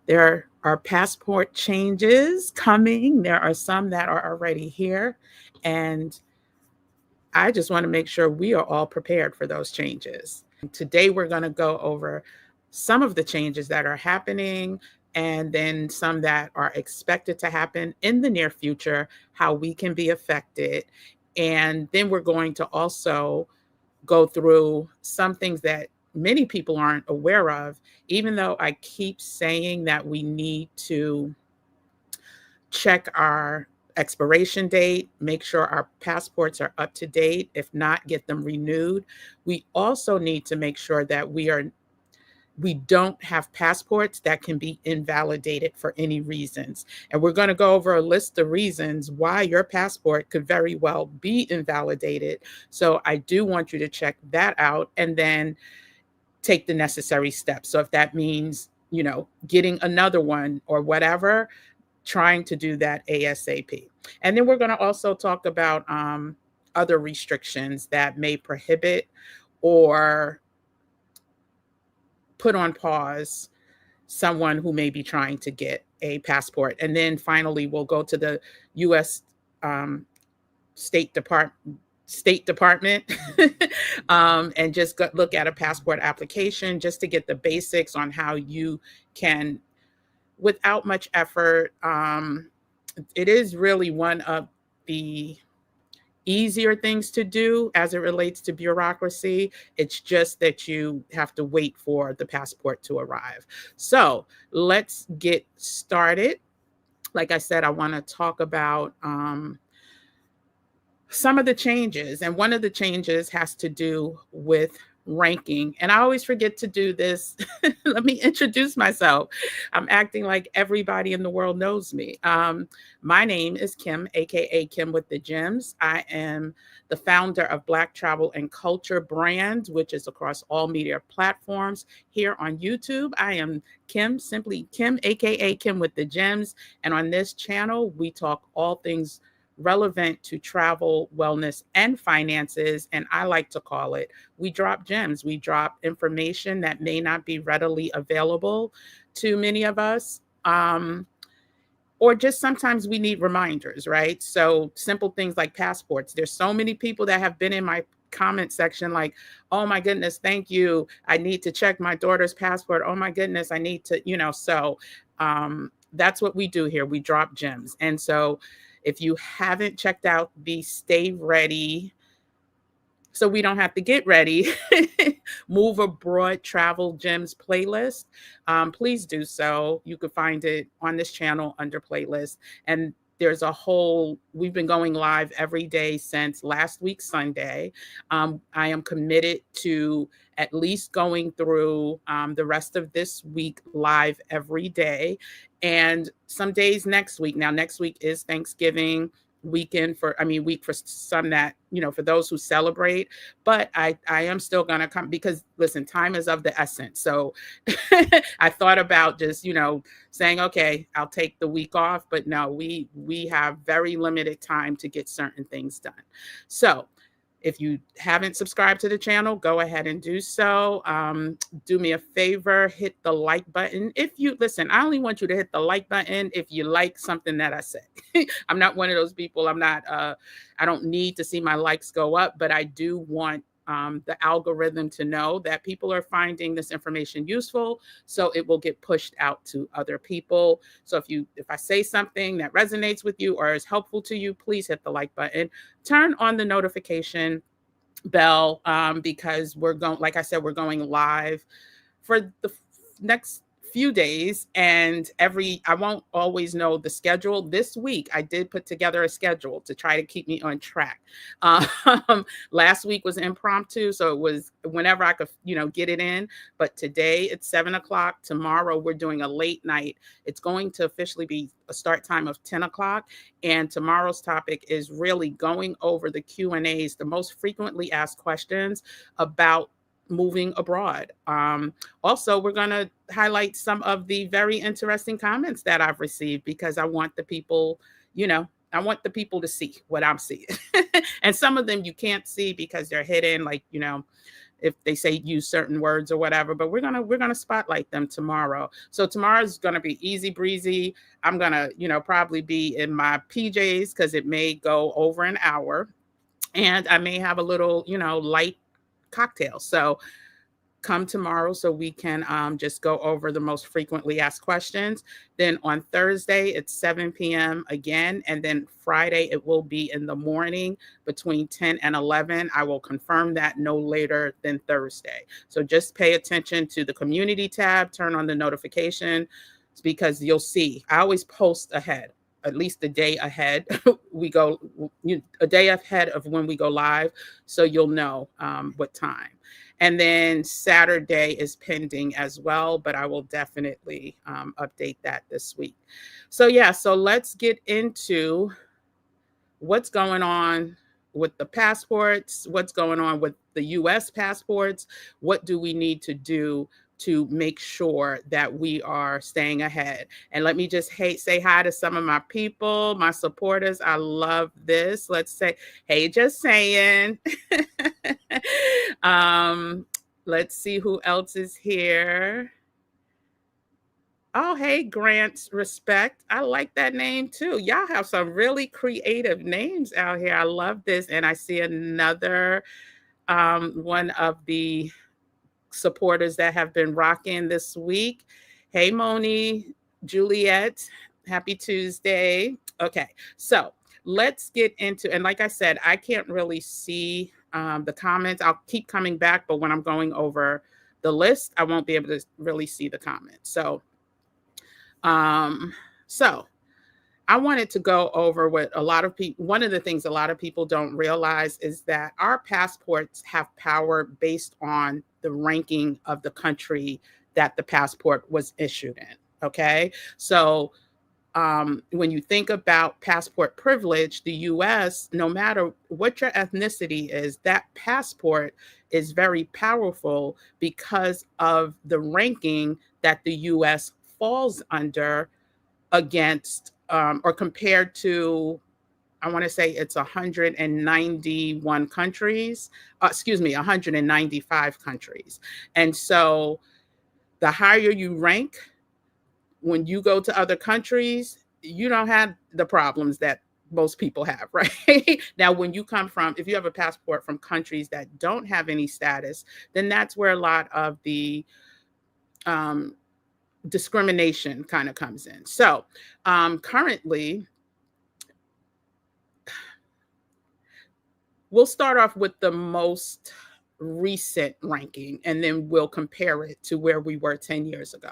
There are passport changes coming. There are some that are already here. And I just want to make sure we are all prepared for those changes. Today, we're going to go over some of the changes that are happening and then some that are expected to happen in the near future, how we can be affected. And then we're going to also go through some things that many people aren't aware of, even though I keep saying that we need to check our expiration date, make sure our passports are up to date. If not, get them renewed. We also need to make sure that we don't have passports that can be invalidated for any reasons. And we're going to go over a list of reasons why your passport could very well be invalidated. So I do want you to check that out and then take the necessary steps. So if that means, getting another one or whatever, trying to do that ASAP. And then we're going to also talk about other restrictions that may prohibit or put on pause someone who may be trying to get a passport. And then finally, we'll go to the U.S. State Department and just look at a passport application just to get the basics on how you can, without much effort, it is really one of the easier things to do as it relates to bureaucracy. It's just that you have to wait for the passport to arrive. So let's get started. Like I said, I want to talk about some of the changes. And one of the changes has to do with ranking. And I always forget to do this. Let me introduce myself. I'm acting like everybody in the world knows me. My name is Kim, aka Kim with the Gems. I am the founder of Black Travel and Culture brand, which is across all media platforms. Here on YouTube, I am Kim, simply Kim, aka Kim with the Gems. And on this channel, we talk all things relevant to travel, wellness, and finances. And I like to call it, we drop gems. We drop information that may not be readily available to many of us. Or just sometimes we need reminders, right? So simple things like passports. There's so many people that have been in my comment section like, oh my goodness, thank you. I need to check my daughter's passport. Oh my goodness, I need to, so that's what we do here. We drop gems. And so if you haven't checked out the Stay Ready, so we don't have to get ready, Move Abroad Travel Gems playlist, please do so. You can find it on this channel under playlist. And there's we've been going live every day since last week, Sunday. I am committed to at least going through the rest of this week live every day. And some days next week. Now, next week is Thanksgiving week for some that, for those who celebrate, but I am still going to come because listen, time is of the essence. So I thought about just, saying, okay, I'll take the week off, but no, we have very limited time to get certain things done. So if you haven't subscribed to the channel, go ahead and do so. Do me a favor, hit the like button. I only want you to hit the like button if you like something that I say. I'm not one of those people. I don't need to see my likes go up, but I do want the algorithm to know that people are finding this information useful, so it will get pushed out to other people. So if I say something that resonates with you or is helpful to you, please hit the like button. Turn on the notification bell because like I said, we're going live for the next few days, and I won't always know the schedule. This week I did put together a schedule to try to keep me on track. Last week was impromptu, so it was whenever I could get it in, but today it's 7:00. Tomorrow we're doing a late night. It's going to officially be a start time of 10:00, and tomorrow's topic is really going over the Q&As, the most frequently asked questions about moving abroad. Also, we're going to highlight some of the very interesting comments that I've received because I want the people, to see what I'm seeing. And some of them you can't see because they're hidden, like, if they say use certain words or whatever, but we're gonna spotlight them tomorrow. So tomorrow's gonna be easy breezy. I'm gonna, probably be in my PJs because it may go over an hour, and I may have a little, light cocktail. So come tomorrow so we can just go over the most frequently asked questions. Then on Thursday, it's 7 p.m. again. And then Friday, it will be in the morning between 10 and 11. I will confirm that no later than Thursday. So just pay attention to the community tab, turn on the notification, because you'll see. I always post ahead, at least a day ahead. We go a day ahead of when we go live, so you'll know what time. And then Saturday is pending as well, but I will definitely update that this week. So yeah, so let's get into what's going on with the passports, what's going on with the US passports, what do we need to do to make sure that we are staying ahead. And let me just say hi to some of my people, my supporters. I love this. Let's say, hey, just saying. Let's see who else is here. Oh, hey, Grant's Respect. I like that name too. Y'all have some really creative names out here. I love this. And I see another one of the supporters that have been rocking this week. Hey, Moni, Juliet, happy Tuesday. Okay, so let's get into, and like I said, I can't really see the comments. I'll keep coming back, but when I'm going over the list, I won't be able to really see the comments. So I wanted to go over what a lot of people, one of the things a lot of people don't realize is that our passports have power based on the ranking of the country that the passport was issued in. Okay. So when you think about passport privilege, the US, no matter what your ethnicity is, that passport is very powerful because of the ranking that the US falls under against or compared to, I want to say it's 191 countries, 195 countries. And so the higher you rank, when you go to other countries, you don't have the problems that most people have, right? Now, when you come from, if you have a passport from countries that don't have any status, then that's where a lot of the discrimination kind of comes in. So currently, we'll start off with the most recent ranking, and then we'll compare it to where we were 10 years ago.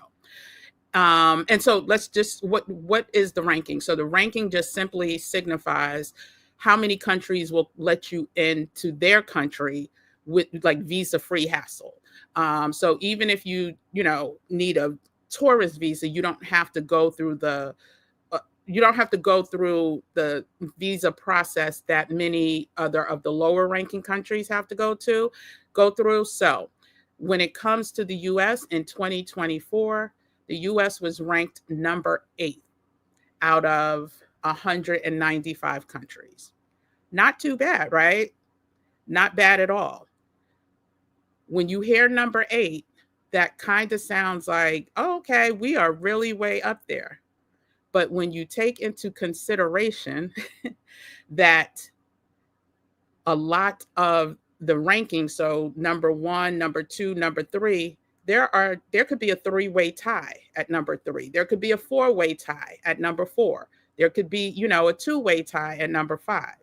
And so let's just, what is the ranking? So the ranking just simply signifies how many countries will let you into their country with like visa-free hassle. So even if you need a tourist visa, you don't have to go through the visa process that many other of the lower ranking countries have to go through. So when it comes to the US in 2024, the US was ranked number 8 out of 195 countries. Not too bad, right? Not bad at all. When you hear number 8, that kind of sounds like, oh, okay, we are really way up there. But when you take into consideration that a lot of the ranking, so number 1, number 2, number 3, there could be a 3-way tie at number 3. There could be a 4-way tie at number 4. There could be, a 2-way tie at number 5.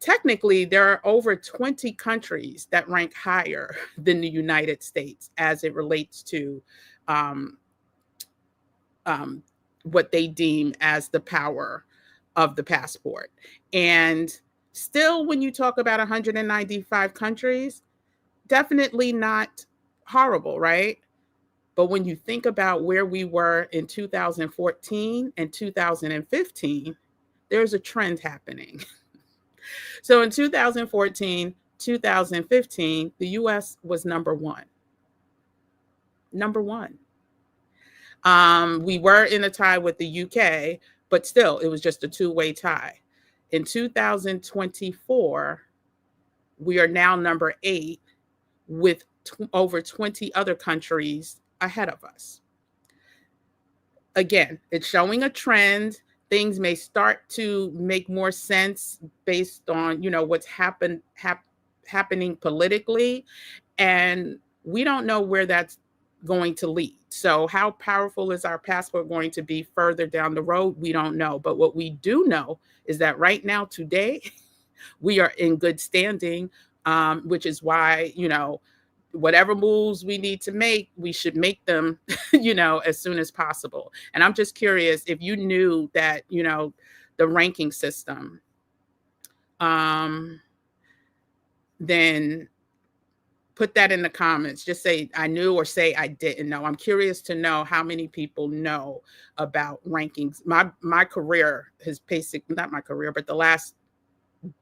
Technically, there are over 20 countries that rank higher than the United States as it relates to what they deem as the power of the passport. And still, when you talk about 195 countries, definitely not horrible, right? But when you think about where we were in 2014 and 2015, there's a trend happening. So in 2014, 2015, the US was number 1. Number 1. We were in a tie with the UK, but still, it was just a 2-way tie. In 2024, we are now number 8, with over 20 other countries ahead of us. Again, it's showing a trend. Things may start to make more sense based on, what's happening politically, and we don't know where that's going to lead. So how powerful is our passport going to be further down the road? We don't know. But what we do know is that right now, today, we are in good standing, which is why, whatever moves we need to make, we should make them, as soon as possible. And I'm just curious if you knew that, the ranking system, then put that in the comments. Just say I knew or say I didn't know. I'm curious to know how many people know about rankings. My career has not my career, but the last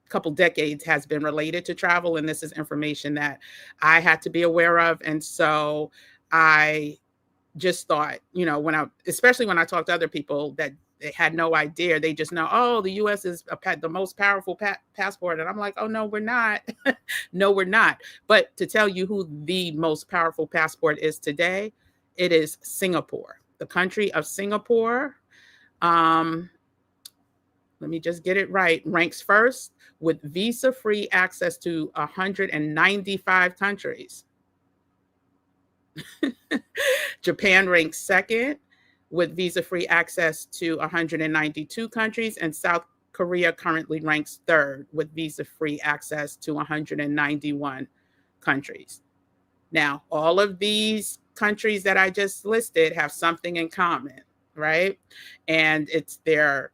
couple decades has been related to travel, and this is information that I had to be aware of. And so I just thought, especially when I talk to other people that they had no idea, they just know, oh, the US is the most powerful passport. And I'm like, oh, no, we're not. No, we're not. But to tell you who the most powerful passport is today, it is Singapore, the country of Singapore. Let me just get it right, ranks first with visa-free access to 195 countries. Japan ranks second with visa-free access to 192 countries, and South Korea currently ranks third with visa-free access to 191 countries. Now, all of these countries that I just listed have something in common, right? And it's their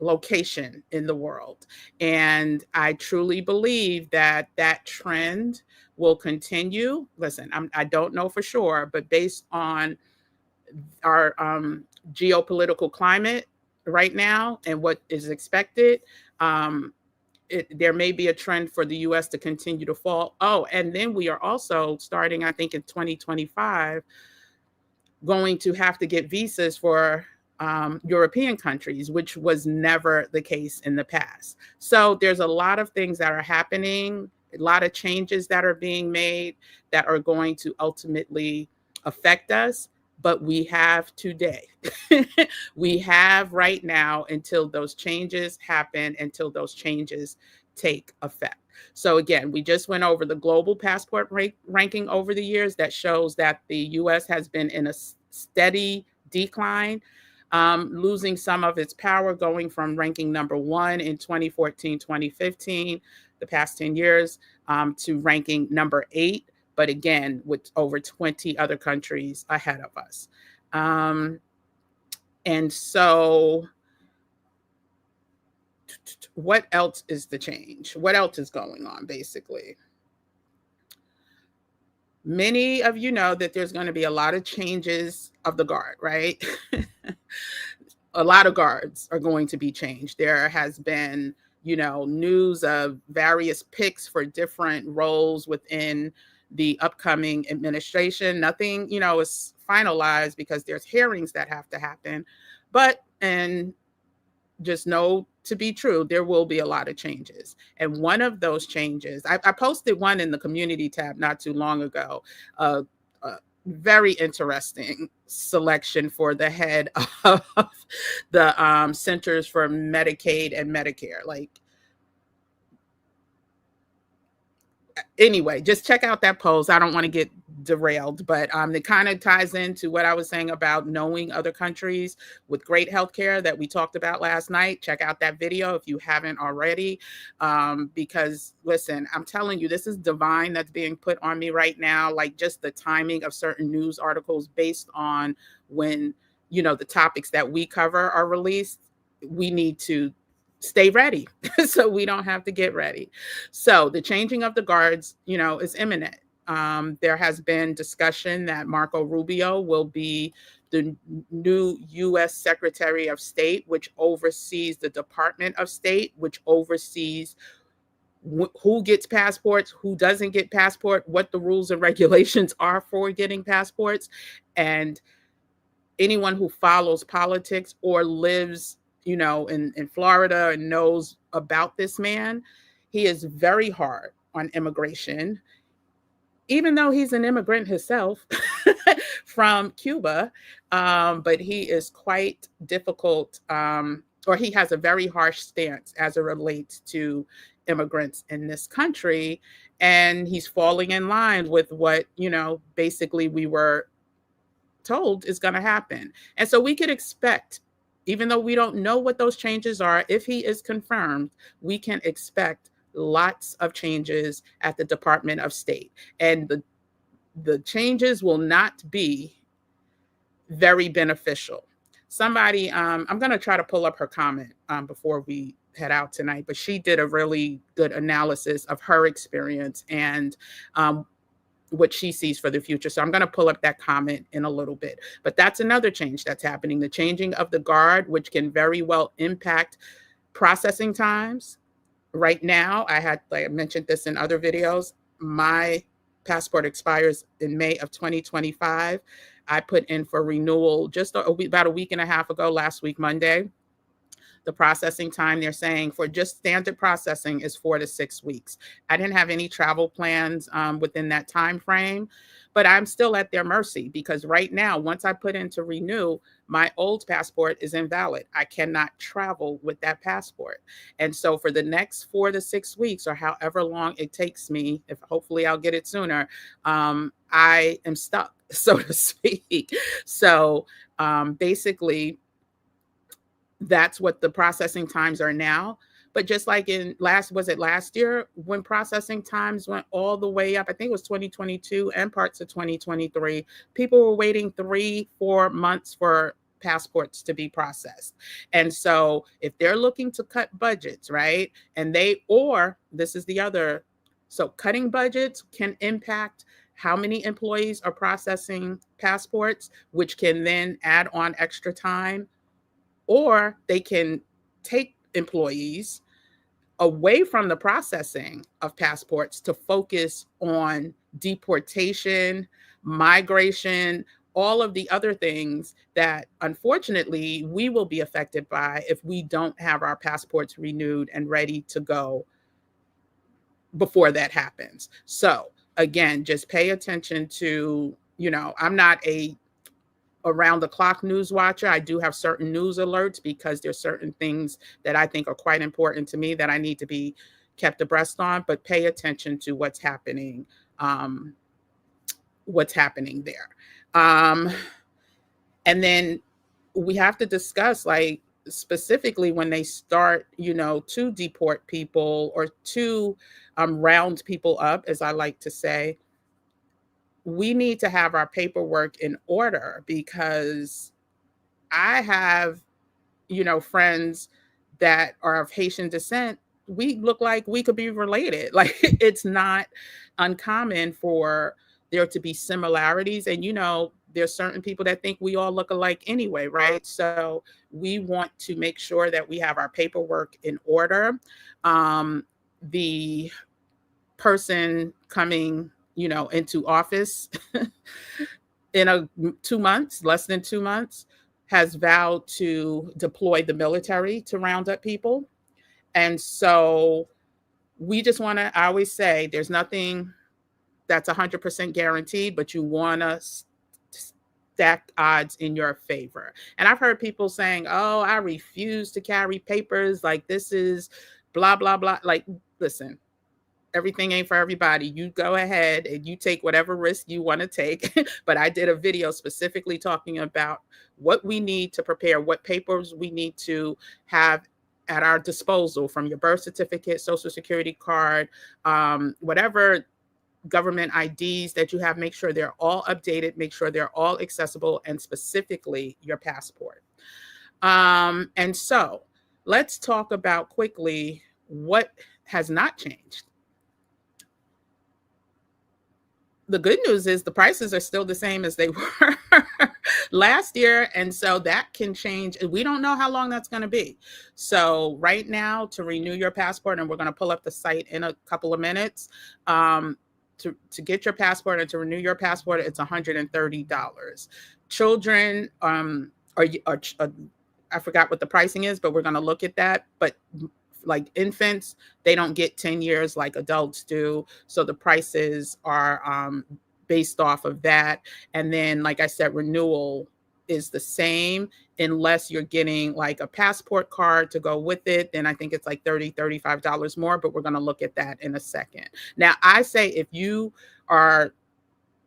location in the world. And I truly believe that that trend will continue. Listen, I don't know for sure, but based on our geopolitical climate right now and what is expected, there may be a trend for the US to continue to fall. Oh, and then we are also starting, I think in 2025, going to have to get visas for European countries, which was never the case in the past. So there's a lot of things that are happening, a lot of changes that are being made that are going to ultimately affect us. But we have today, we have right now until those changes happen, until those changes take effect. So again, we just went over the global passport ranking over the years that shows that the US has been in a steady decline, losing some of its power, going from ranking number 1 in 2014, 2015, the past 10 years, to ranking number 8, but again, with over 20 other countries ahead of us. And so what else is the change? What else is going on, basically? Many of you know that there's going to be a lot of changes of the guard, right? A lot of guards are going to be changed. There has been, news of various picks for different roles within the upcoming administration. Nothing, is finalized because there's hearings that have to happen. And just know to be true, there will be a lot of changes. And one of those changes, I posted one in the community tab not too long ago, a very interesting selection for the head of the Centers for Medicaid and Medicare. Anyway, just check out that post. I don't want to get derailed, but it kind of ties into what I was saying about knowing other countries with great healthcare that we talked about last night. Check out that video if you haven't already, because listen, I'm telling you, this is divine that's being put on me right now. Like just the timing of certain news articles based on when, the topics that we cover are released. We need to stay ready so we don't have to get ready. So the changing of the guards, is imminent. There has been discussion that Marco Rubio will be the new U.S. Secretary of State, which oversees the Department of State, which oversees who gets passports, who doesn't get passport, what the rules and regulations are for getting passports. And anyone who follows politics or lives in Florida and knows about this man, he is very hard on immigration. even though he's an immigrant himself from Cuba, but he is quite difficult, or he has a very harsh stance as it relates to immigrants in this country. And he's falling in line with what, basically we were told is going to happen. And so we could expect, even though we don't know what those changes are, if he is confirmed, we can expect lots of changes at the Department of State. And the changes will not be very beneficial. Somebody, I'm going to try to pull up her comment before we head out tonight, but she did a really good analysis of her experience and what she sees for the future. So I'm going to pull up that comment in a little bit. But that's another change that's happening, the changing of the guard, which can very well impact processing times. Right now, like I mentioned this in other videos, my passport expires in May of 2025. I put in for renewal just about a week and a half ago, last week, Monday. The processing time, they're saying, for just standard processing is 4 to 6 weeks. I didn't have any travel plans within that time frame, but I'm still at their mercy, because right now, once I put in to renew, my old passport is invalid. I cannot travel with that passport. And so for the next 4 to 6 weeks, or however long it takes me, if hopefully I'll get it sooner, I am stuck, so to speak. So basically, that's what the processing times are now. But just like was it last year when processing times went all the way up? I think it was 2022 and parts of 2023. People were waiting 3-4 months for passports to be processed. And so if they're looking to cut budgets, right? This is the other, so cutting budgets can impact how many employees are processing passports, which can then add on extra time. Or they can take employees away from the processing of passports to focus on deportation, migration, all of the other things that unfortunately we will be affected by if we don't have our passports renewed and ready to go before that happens. So again, just pay attention to, I'm not a around the clock news watcher. I do have certain news alerts because there's certain things that I think are quite important to me that I need to be kept abreast on, but pay attention to what's happening there. And then we have to discuss, like, specifically when they start, to deport people or to round people up, as I like to say, we need to have our paperwork in order, because I have, friends that are of Haitian descent. We look like we could be related. Like, it's not uncommon for there to be similarities. And, there's certain people that think we all look alike anyway, right? So we want to make sure that we have our paperwork in order. The person coming into office in 2 months, less than 2 months, has vowed to deploy the military to round up people. And so we just want to, I always say, there's nothing that's 100% guaranteed, but you want to stack odds in your favor. And I've heard people saying, oh, I refuse to carry papers, like this is blah, blah, blah. Like, listen, everything ain't for everybody. You go ahead and you take whatever risk you want to take. But I did a video specifically talking about what we need to prepare, what papers we need to have at our disposal, from your birth certificate, social security card, whatever government IDs that you have. Make sure they're all updated, make sure they're all accessible, and specifically your passport. And so let's talk about quickly what has not changed. The good news is the prices are still the same as they were last year. And so that can change. We don't know how long that's going to be. So right now, to renew your passport, and we're going to pull up the site in a couple of minutes, to get your passport and to renew your passport, it's $130. Children, I forgot what the pricing is, but we're going to look at that. But like infants, they don't get 10 years like adults do. So the prices are based off of that. And then, like I said, renewal is the same unless you're getting like a passport card to go with it. Then I think it's like $35 more, but we're going to look at that in a second. Now, I say if you are,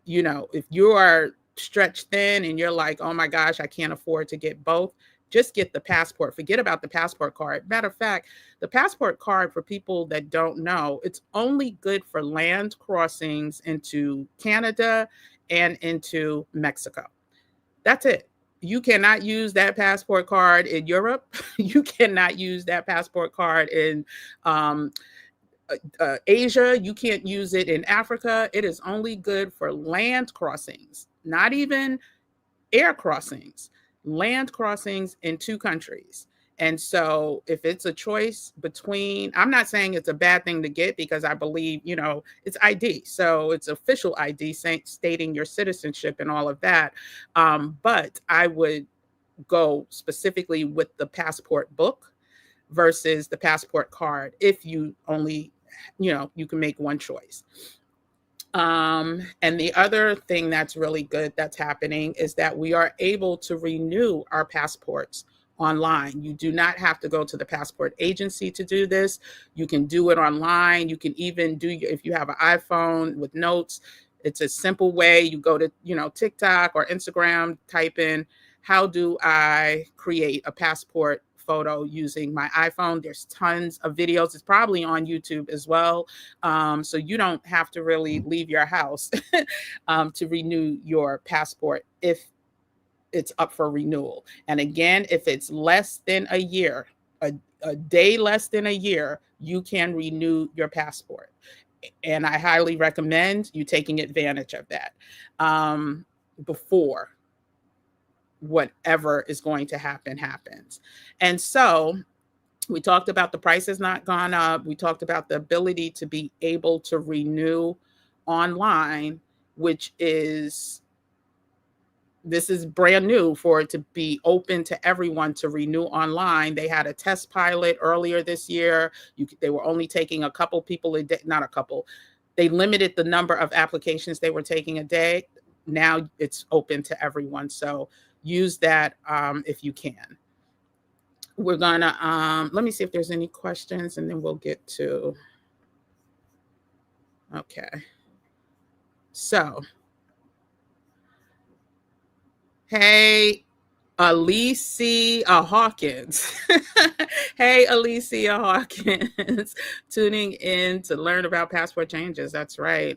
if you are stretched thin and you're like, oh my gosh, I can't afford to get both, just get the passport. Forget about the passport card. Matter of fact, the passport card, for people that don't know, it's only good for land crossings into Canada and into Mexico. That's it. You cannot use that passport card in Europe. You cannot use that passport card in Asia. You can't use it in Africa. It is only good for land crossings, not even air crossings, land crossings in two countries. And so if it's a choice between, I'm not saying it's a bad thing to get, because I believe, it's ID. So it's official ID stating your citizenship and all of that. But I would go specifically with the passport book versus the passport card if you only, you can make one choice. And the other thing that's really good that's happening is that we are able to renew our passports online. You do not have to go to the passport agency to do this. You can do it online. You can even do, if you have an iPhone with notes, it's a simple way. You go to, TikTok or Instagram, type in, how do I create a passport photo using my iPhone? There's tons of videos. It's probably on YouTube as well. So you don't have to really leave your house to renew your passport if it's up for renewal. And again, if it's less than a year, a day less than a year, you can renew your passport. And I highly recommend you taking advantage of that before whatever is going to happen happens. And so we talked about the price has not gone up. We talked about the ability to be able to renew online, which this is brand new for it to be open to everyone to renew online. They had a test pilot earlier this year. They were only taking a couple people a day, not a couple. They limited the number of applications they were taking a day. Now it's open to everyone. So use that if you can. We're gonna, let me see if there's any questions and then we'll get to, okay. So, hey, Alicia Hawkins. Hey, Alicia Hawkins, tuning in to learn about passport changes. That's right.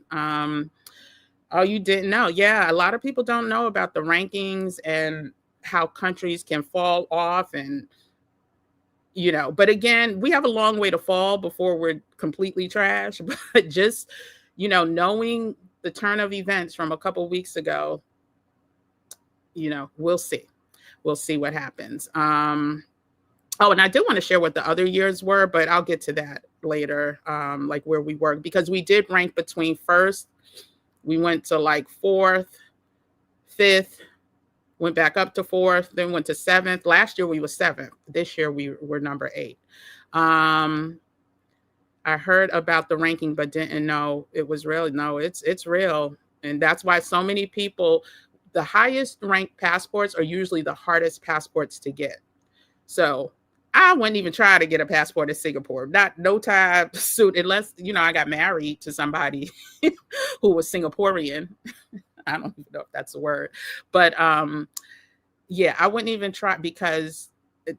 Oh, you didn't know? Yeah, a lot of people don't know about the rankings and how countries can fall off, and but again, we have a long way to fall before we're completely trash. But just knowing the turn of events from a couple weeks ago, we'll see what happens. Oh, and I do want to share what the other years were, but I'll get to that later, like where we were, because we did rank between first, we went to like fourth, fifth, went back up to fourth, then went to seventh. Last year we were seventh. This year we were number 8. I heard about the ranking, but didn't know it was real. No, it's real. And that's why so many people, the highest ranked passports are usually the hardest passports to get. So I wouldn't even try to get a passport in Singapore. No tie suit, unless, I got married to somebody who was Singaporean. I don't even know if that's a word, but yeah, I wouldn't even try, because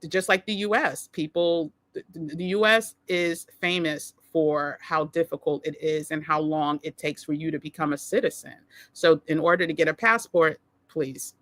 just like the US, the US is famous for how difficult it is and how long it takes for you to become a citizen. So in order to get a passport, please.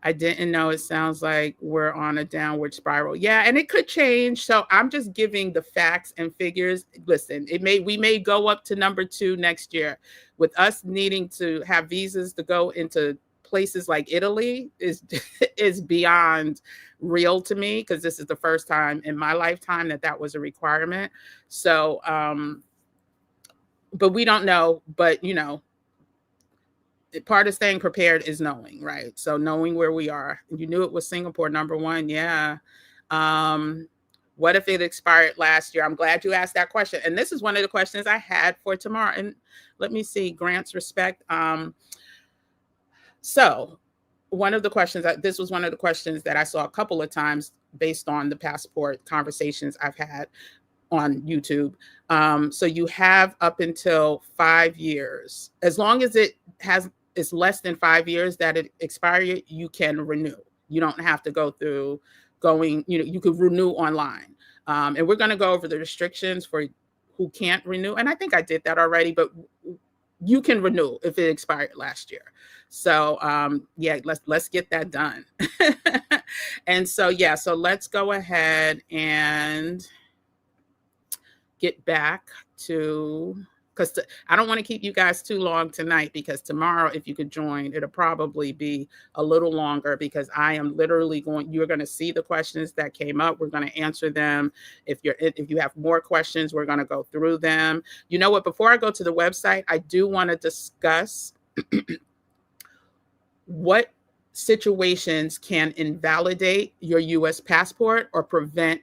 I didn't know. It sounds like we're on a downward spiral. Yeah, and it could change. So I'm just giving the facts and figures. Listen, we may go up to number 2 next year. With us needing to have visas to go into places like Italy is beyond real to me, because this is the first time in my lifetime that was a requirement. So, but we don't know. But part of staying prepared is knowing, right? So knowing where we are. You knew it was Singapore number 1. Yeah. What if it expired last year? I'm glad you asked that question. And this is one of the questions I had for tomorrow. And let me see, grants respect. So one of the questions, this was one of the questions that I saw a couple of times based on the passport conversations I've had on YouTube. So you have up until 5 years. As long as it's less than 5 years that it expired, you can renew. You don't have to go through you could renew online. And we're going to go over the restrictions for who can't renew. And I think I did that already, but you can renew if it expired last year. So yeah, let's get that done. And so yeah, so let's go ahead and get back to, because I don't want to keep you guys too long tonight, because tomorrow, if you could join, it'll probably be a little longer, because I am literally you're going to see the questions that came up. We're going to answer them. If you have more questions, we're going to go through them. You know what, before I go to the website, I do want to discuss what situations can invalidate your U.S. passport or prevent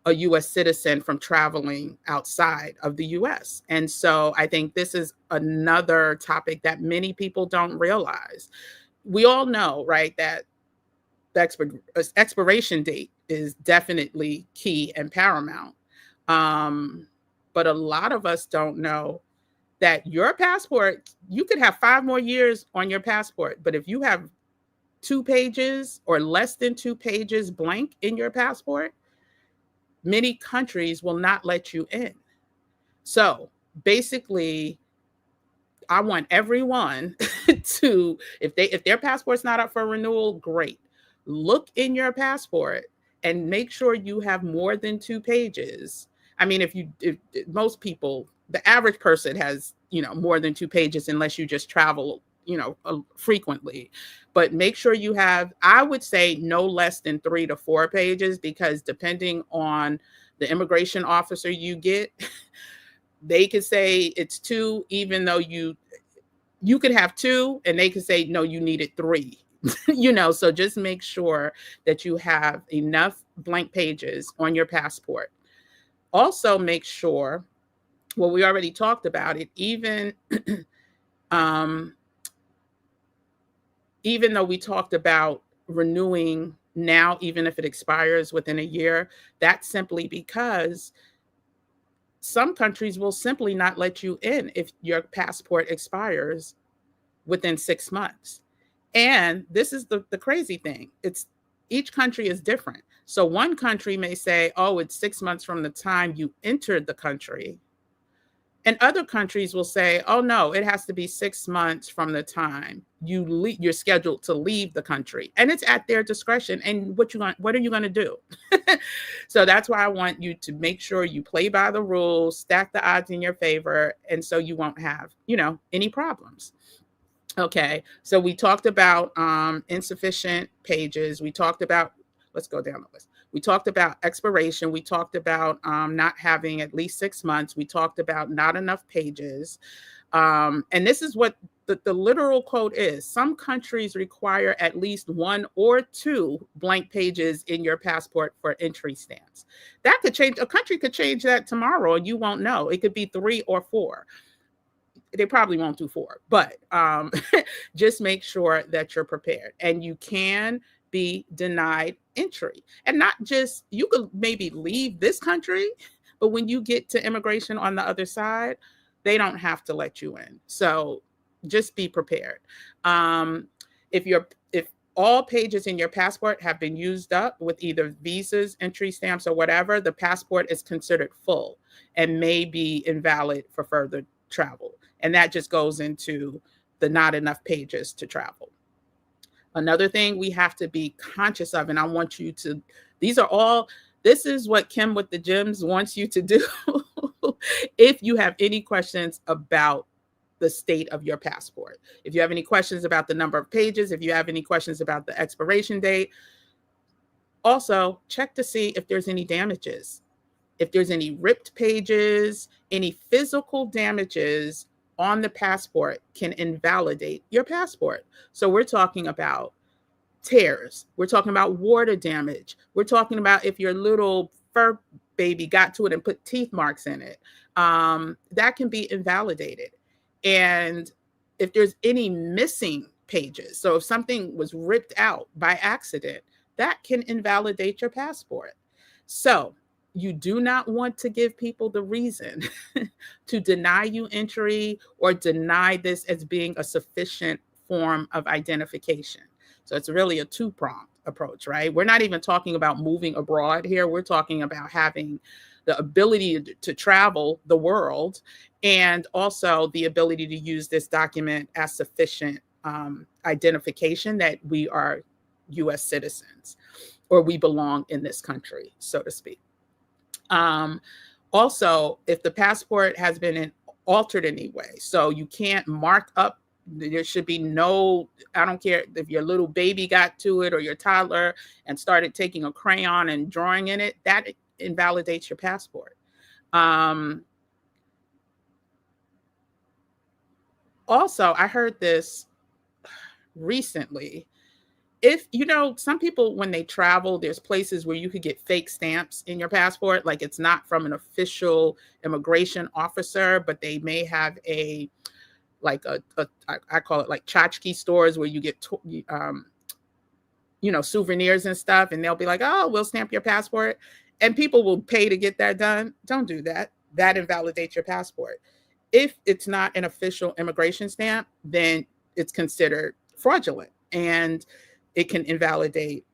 a U.S. citizen from traveling outside of the U.S. And so I think this is another topic that many people don't realize. We all know, right, that the expiration date is definitely key and paramount. But a lot of us don't know that your passport, you could have 5 more years on your passport, but if you have 2 pages or less than 2 pages blank in your passport, many countries will not let you in. So basically, I want everyone to, if their passport's not up for renewal, great. Look in your passport and make sure you have more than 2 pages. I mean, if most people, the average person has, more than 2 pages unless you just travel, frequently. But make sure you have, I would say, no less than 3 to 4 pages, because depending on the immigration officer you get, they could say it's 2, even though you could have 2 and they could say, no, you needed 3. So just make sure that you have enough blank pages on your passport. Also make sure, well, we already talked about it, even even though we talked about renewing now, even if it expires within a year, that's simply because some countries will simply not let you in if your passport expires within 6 months. And this is the crazy thing. Each country is different. So one country may say, oh, it's 6 months from the time you entered the country. And other countries will say, oh, no, it has to be 6 months from the time you're scheduled to leave the country. And it's at their discretion. And what are you going to do? So that's why I want you to make sure you play by the rules, stack the odds in your favor, and so you won't have, any problems. Okay, so we talked about insufficient pages. We talked about, let's go down the list. We talked about expiration. We talked about not having at least 6 months. We talked about not enough pages. And this is what the literal quote is. Some countries require at least 1 or 2 blank pages in your passport for entry stamps. That could change. A country could change that tomorrow and you won't know. It could be 3 or 4. They probably won't do 4, but just make sure that you're prepared. And you can be denied entry. And not just, you could maybe leave this country, but when you get to immigration on the other side, they don't have to let you in. So just be prepared. If all pages in your passport have been used up with either visas, entry stamps, or whatever, the passport is considered full and may be invalid for further travel. And that just goes into the not enough pages to travel. Another thing we have to be conscious of, and I want you to, this is what Kim with the Gems wants you to do. If you have any questions about the state of your passport, if you have any questions about the number of pages, if you have any questions about the expiration date, also check to see if there's any damages. If there's any ripped pages, any physical damages on the passport can invalidate your passport. So we're talking about tears. We're talking about water damage. We're talking about if your little fur baby got to it and put teeth marks in it. That can be invalidated. And if there's any missing pages, so if something was ripped out by accident, that can invalidate your passport. So you do not want to give people the reason to deny you entry or deny this as being a sufficient form of identification. So it's really a two-pronged approach, right? We're not even talking about moving abroad here. We're talking about having the ability to travel the world and also the ability to use this document as sufficient identification that we are US citizens or we belong in this country, so to speak. Also, if the passport has been altered anyway, so you can't mark up, there should be no, I don't care if your little baby got to it or your toddler and started taking a crayon and drawing in it, that invalidates your passport. Also, I heard this recently. If you know, some people when they travel, there's places where you could get fake stamps in your passport, like it's not from an official immigration officer, but they may have a like a I call it like tchotchke stores where you get souvenirs and stuff, and they'll be like, oh, we'll stamp your passport, and people will pay to get that done. Don't do that. That invalidates your passport. If it's not an official immigration stamp, then it's considered fraudulent and it can invalidate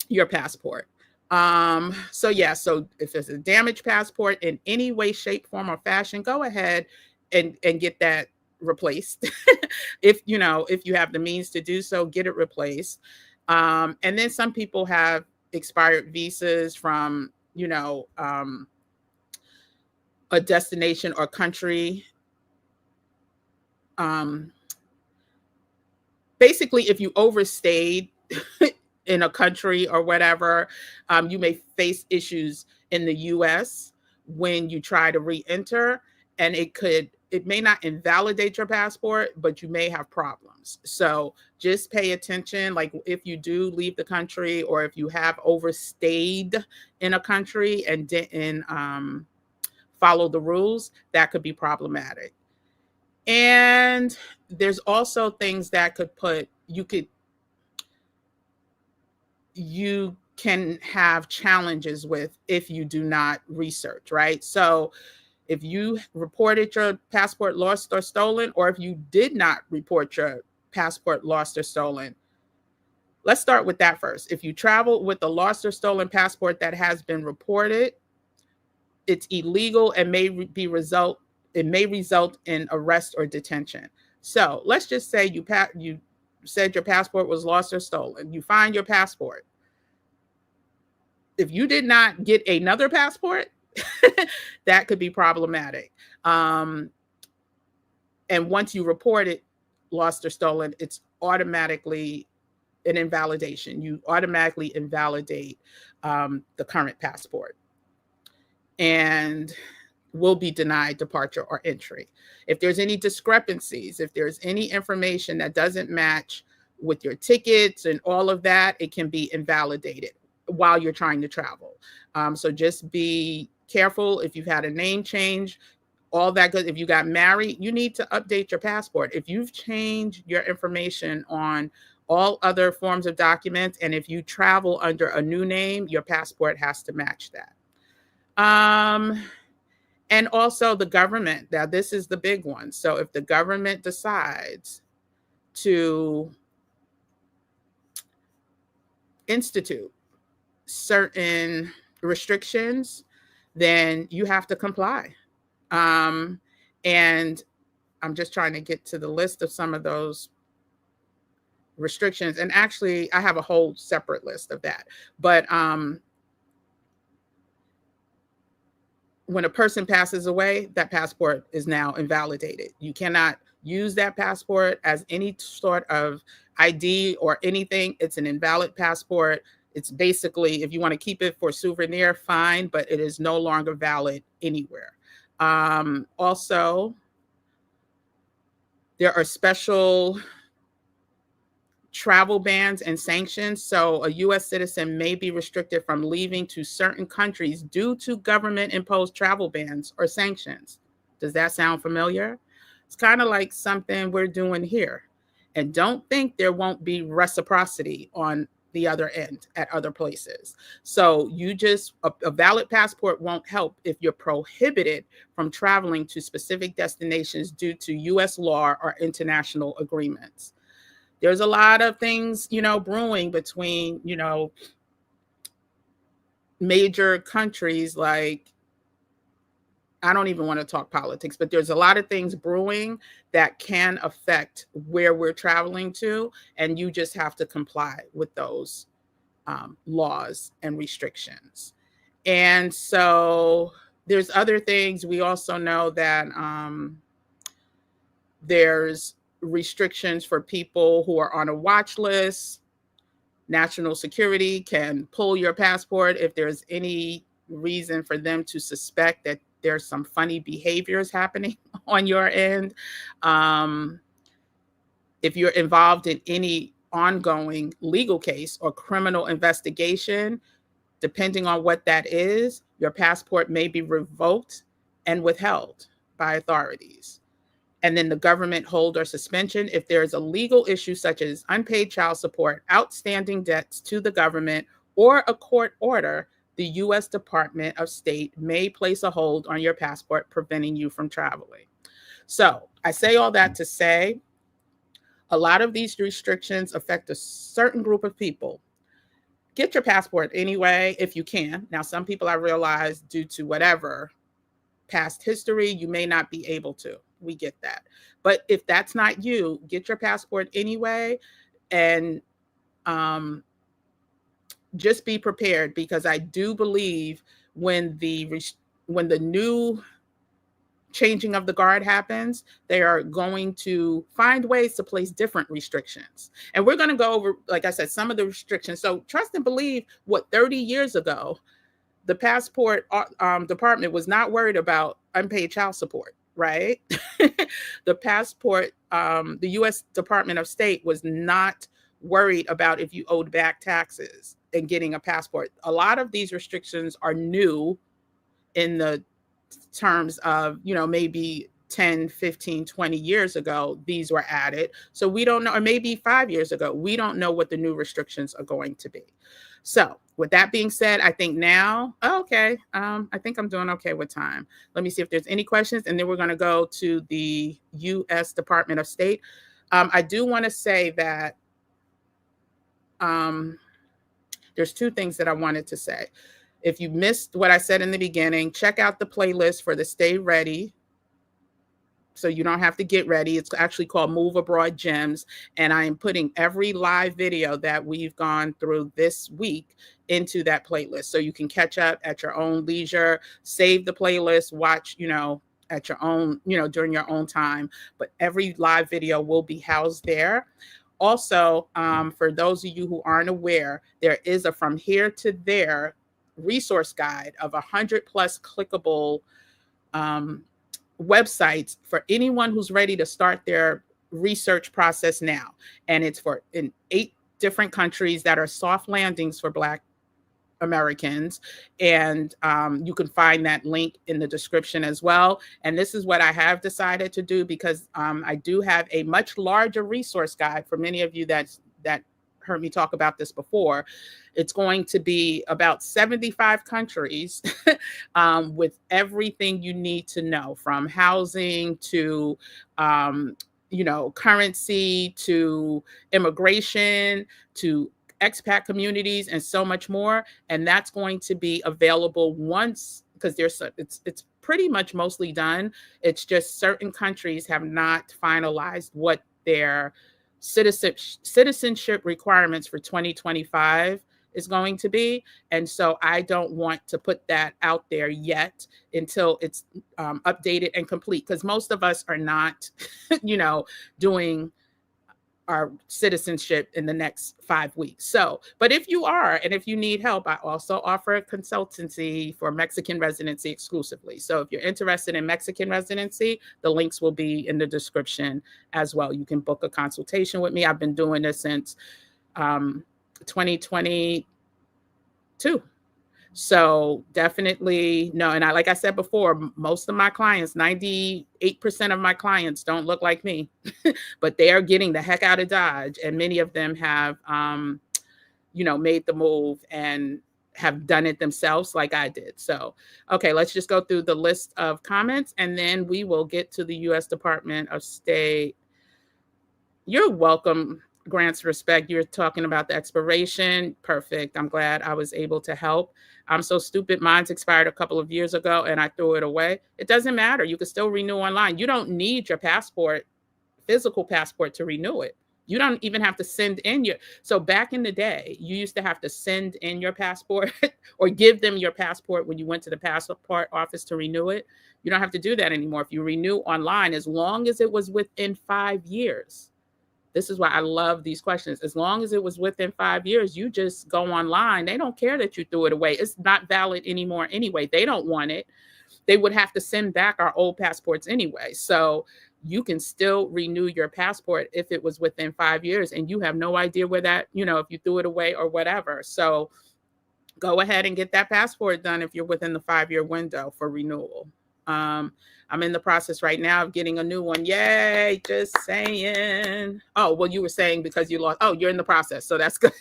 your passport. So yeah, so if it's a damaged passport in any way, shape, form, or fashion, go ahead and get that replaced. If you have the means to do so, get it replaced. And then some people have expired visas from a destination or country. Basically, if you overstayed in a country or whatever, you may face issues in the US when you try to re-enter, and it may not invalidate your passport, but you may have problems. So just pay attention. Like if you do leave the country or if you have overstayed in a country and didn't follow the rules, that could be problematic. And there's also things that you can have challenges with if you do not research, right? So if you reported your passport lost or stolen, or if you did not report your passport lost or stolen, let's start with that first. If you travel with a lost or stolen passport that has been reported, it's illegal and it may result in arrest or detention. So let's just say you said your passport was lost or stolen. You find your passport. If you did not get another passport, that could be problematic. And once you report it lost or stolen, it's automatically an invalidation. You automatically invalidate the current passport and will be denied departure or entry. If there's any discrepancies, if there's any information that doesn't match with your tickets and all of that, it can be invalidated while you're trying to travel. So just be careful. If you've had a name change, all that good. If you got married, you need to update your passport. If you've changed your information on all other forms of documents, and if you travel under a new name, your passport has to match that. And also the government. Now, this is the big one. So if the government decides to institute certain restrictions, then you have to comply. And I'm just trying to get to the list of some of those restrictions. And actually, I have a whole separate list of that. But when a person passes away, that passport is now invalidated. You cannot use that passport as any sort of ID or anything. It's an invalid passport. It's basically, if you want to keep it for souvenir, fine, but it is no longer valid anywhere. Also, there are special travel bans and sanctions. So a US citizen may be restricted from leaving to certain countries due to government imposed travel bans or sanctions. Does that sound familiar? It's kind of like something we're doing here. And don't think there won't be reciprocity on the other end at other places. So a valid passport won't help if you're prohibited from traveling to specific destinations due to US law or international agreements. There's a lot of things, brewing between, major countries. Like, I don't even want to talk politics, but there's a lot of things brewing that can affect where we're traveling to, and you just have to comply with those laws and restrictions. And so there's other things. We also know that there's restrictions for people who are on a watch list. National security can pull your passport if there's any reason for them to suspect that there's some funny behaviors happening on your end. If you're involved in any ongoing legal case or criminal investigation, depending on what that is, your passport may be revoked and withheld by authorities. And then the government hold or suspension if there is a legal issue such as unpaid child support, outstanding debts to the government, or a court order. The U.S. Department of State may place a hold on your passport, preventing you from traveling. So I say all that to say a lot of these restrictions affect a certain group of people. Get your passport anyway if you can. Now, some people, I realize, due to whatever past history, you may not be able to. We get that. But if that's not you, get your passport anyway, and just be prepared, because I do believe when the new changing of the guard happens, they are going to find ways to place different restrictions. And we're going to go over, like I said, some of the restrictions. So trust and believe, 30 years ago, the passport department was not worried about unpaid child support, right? The passport, the U.S. Department of State was not worried about if you owed back taxes and getting a passport. A lot of these restrictions are new in the terms of, maybe 10, 15, 20 years ago, these were added. So we don't know, or maybe 5 years ago, we don't know what the new restrictions are going to be. So with that being said, I think now, I think I'm doing okay with time. Let me see if there's any questions, and then we're going to go to the U.S. Department of State. I do want to say that there's two things that I wanted to say. If you missed what I said in the beginning, check out the playlist for the Stay Ready, so you don't have to get ready. It's actually called Move Abroad Gems. And I am putting every live video that we've gone through this week into that playlist. So you can catch up at your own leisure, save the playlist, watch, at your own, during your own time. But every live video will be housed there. Also, for those of you who aren't aware, there is a From Here to There resource guide of 100 plus clickable websites for anyone who's ready to start their research process now. And it's in 8 different countries that are soft landings for Black Americans. And you can find that link in the description as well. And this is what I have decided to do, because I do have a much larger resource guide for many of you that heard me talk about this before. It's going to be about 75 countries with everything you need to know, from housing to currency to immigration to expat communities and so much more. And that's going to be available once, because it's pretty much mostly done. It's just certain countries have not finalized what their citizenship requirements for 2025 is going to be. And so I don't want to put that out there yet until it's updated and complete, because most of us are not, doing our citizenship in the next 5 weeks. So, but if you are, and if you need help, I also offer a consultancy for Mexican residency exclusively. So if you're interested in Mexican residency, the links will be in the description as well. You can book a consultation with me. I've been doing this since 2022. So definitely no. And like I said before, most of my clients, 98% of my clients don't look like me, but they are getting the heck out of Dodge. And many of them have, made the move and have done it themselves like I did. So, okay, let's just go through the list of comments and then we will get to the U.S. Department of State. You're welcome. Grants respect. You're talking about the expiration. Perfect. I'm glad I was able to help. I'm so stupid. Mine's expired a couple of years ago and I threw it away. It doesn't matter. You can still renew online. You don't need your passport, physical passport, to renew it. You don't even have to send in so back in the day, you used to have to send in your passport or give them your passport when you went to the passport office to renew it. You don't have to do that anymore. If you renew online, as long as it was within 5 years. This is why I love these questions. As long as it was within 5 years, you just go online. They don't care that you threw it away. It's not valid anymore anyway. They don't want it. They would have to send back our old passports anyway. So you can still renew your passport if it was within 5 years and you have no idea where that, if you threw it away or whatever. So go ahead and get that passport done if you're within the 5-year window for renewal. I'm in the process right now of getting a new one. Yay, just saying. Oh, well, you were saying because you lost. Oh, you're in the process. So that's good.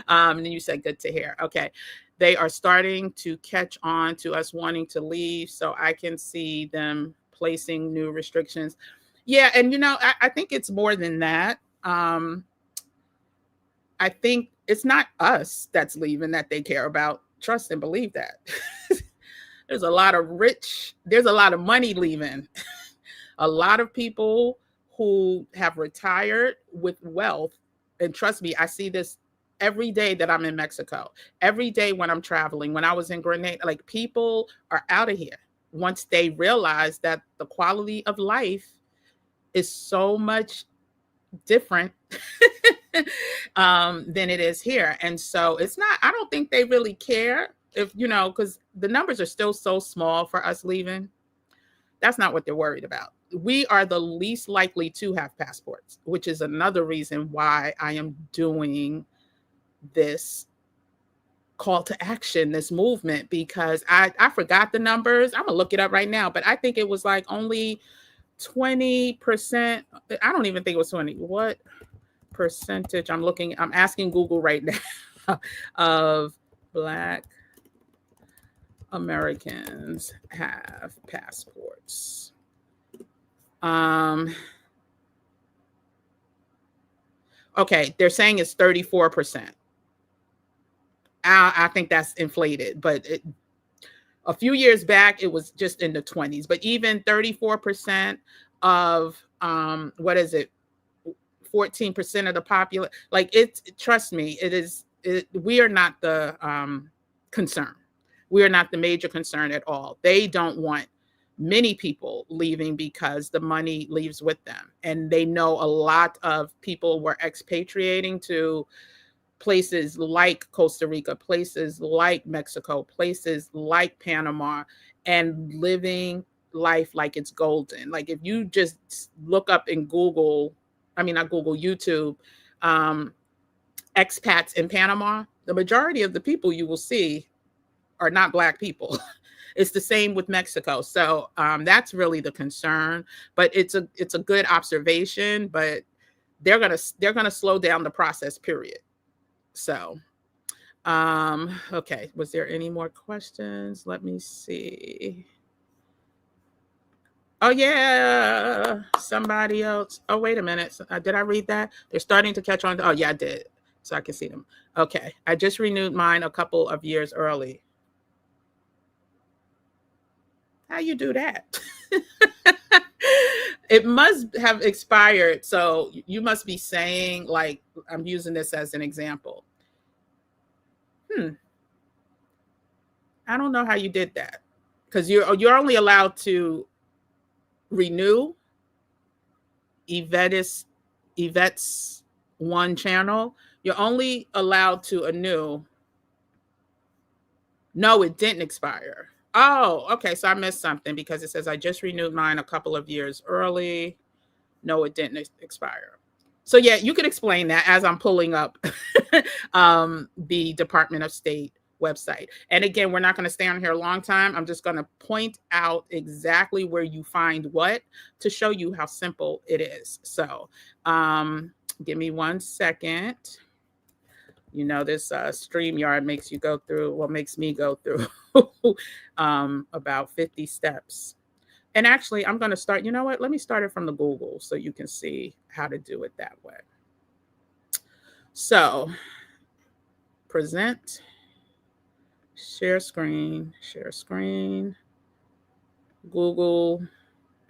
And then you said good to hear. Okay. They are starting to catch on to us wanting to leave. So I can see them placing new restrictions. Yeah. And, I think it's more than that. I think it's not us that's leaving that they care about. Trust and believe that. There's a lot of money leaving. A lot of people who have retired with wealth. And trust me, I see this every day that I'm in Mexico. Every day when I'm traveling, when I was in Grenada, like people are out of here once they realize that the quality of life is so much different than it is here. And so I don't think they really care if, because the numbers are still so small for us leaving. That's not what they're worried about. We are the least likely to have passports, which is another reason why I am doing this call to action, this movement, because I forgot the numbers. I'm gonna look it up right now, but I think it was like only 20%. I don't even think it was 20. What percentage? I'm asking Google right now of Black Americans have passports. Okay, they're saying it's 34%. I think that's inflated, but a few years back, it was just in the 20s. But even 34% of, 14% of the population, trust me, we are not the concern. We are not the major concern at all. They don't want many people leaving because the money leaves with them. And they know a lot of people were expatriating to places like Costa Rica, places like Mexico, places like Panama, and living life like it's golden. Like if you just look up in YouTube, expats in Panama, the majority of the people you will see are not Black people. It's the same with Mexico. So that's really the concern. But it's a good observation. But they're gonna slow down the process. Period. So, okay. Was there any more questions? Let me see. Oh yeah, somebody else. Oh wait a minute. Did I read that? They're starting to catch on. Oh yeah, I did. So I can see them. Okay. I just renewed mine a couple of years early. How you do that? It must have expired. So you must be saying, like, I'm using this as an example. I don't know how you did that, because you're only allowed to renew, Evetis, Yvette's one channel, you're only allowed to anew. No, it didn't expire. Oh, okay. So I missed something because it says I just renewed mine a couple of years early. No, it didn't expire. So yeah, you could explain that as I'm pulling up the Department of State website. And again, we're not going to stay on here a long time. I'm just going to point out exactly where you find what to show you how simple it is. So give me 1 second. You know, this StreamYard makes you go through, well, makes me go through about 50 steps. And actually, I'm going to start, you know what? Let me start it from the Google so you can see how to do it that way. So, present, share screen, Google,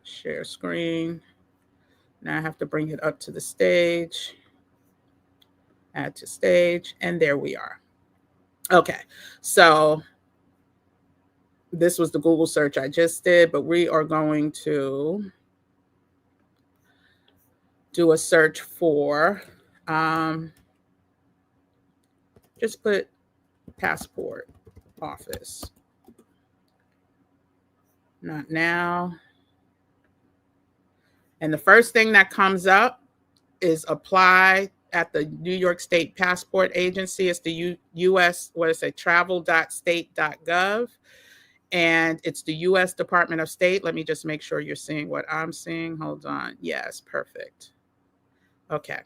share screen. Now I have to bring it up to the stage, add to stage, and there we are. Okay, so this was the Google search I just did, but we are going to do a search for, just put passport office. Not now. And the first thing that comes up is apply at the New York State Passport Agency. It's the U.S., what is it, travel.state.gov. And it's the U.S. Department of State. Let me just make sure you're seeing what I'm seeing. Hold on. Yes, perfect. Okay.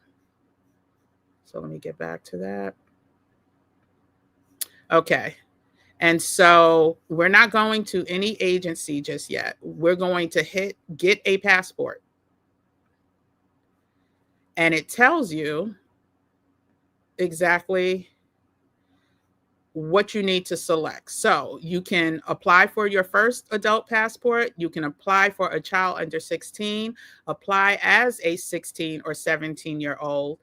So let me get back to that. Okay. And so we're not going to any agency just yet. We're going to hit get a passport. And it tells you exactly what you need to select. So you can apply for your first adult passport. You can apply for a child under 16, apply as a 16 or 17-year-old,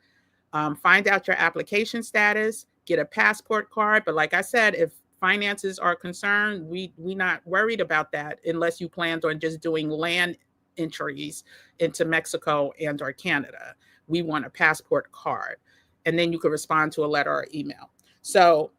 find out your application status, get a passport card. But like I said, if finances are concerned, we're not worried about that unless you planned on just doing land entries into Mexico and or Canada. We want a passport card. And then you could respond to a letter or email. So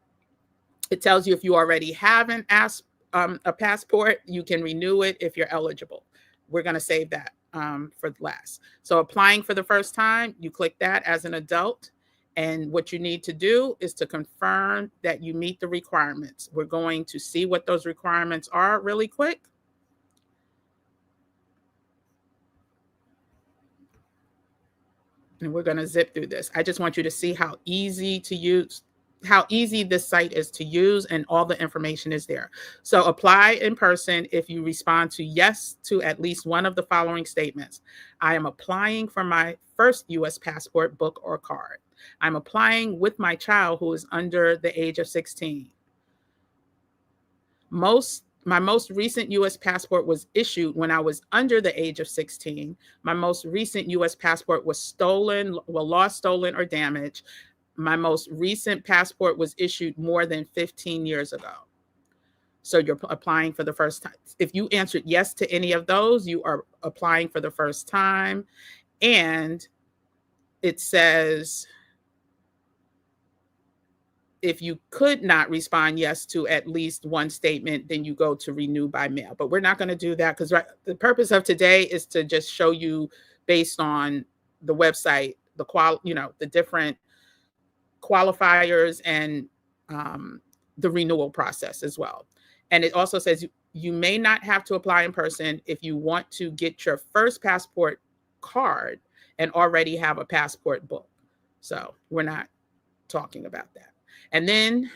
it tells you if you already have a passport, you can renew it if you're eligible. We're going to save that for last. So applying for the first time, you click that as an adult. And what you need to do is to confirm that you meet the requirements. We're going to see what those requirements are really quick. And we're going to zip through this. I just want you to see how easy to use, how easy this site is to use, and all the information is there. So apply in person if you respond to yes to at least one of the following statements. I am applying for my first U.S. passport, book, or card. I'm applying with my child who is under the age of 16. My most recent U.S. passport was issued when I was under the age of 16. My most recent U.S. passport was stolen, lost, stolen, or damaged. My most recent passport was issued more than 15 years ago. So you're applying for the first time. If you answered yes to any of those, you are applying for the first time. And it says, if you could not respond yes to at least one statement, then you go to renew by mail. But we're not going to do that because the purpose of today is to just show you based on the website, the different qualifiers and the renewal process as well. And it also says you may not have to apply in person if you want to get your first passport card and already have a passport book. So we're not talking about that. And then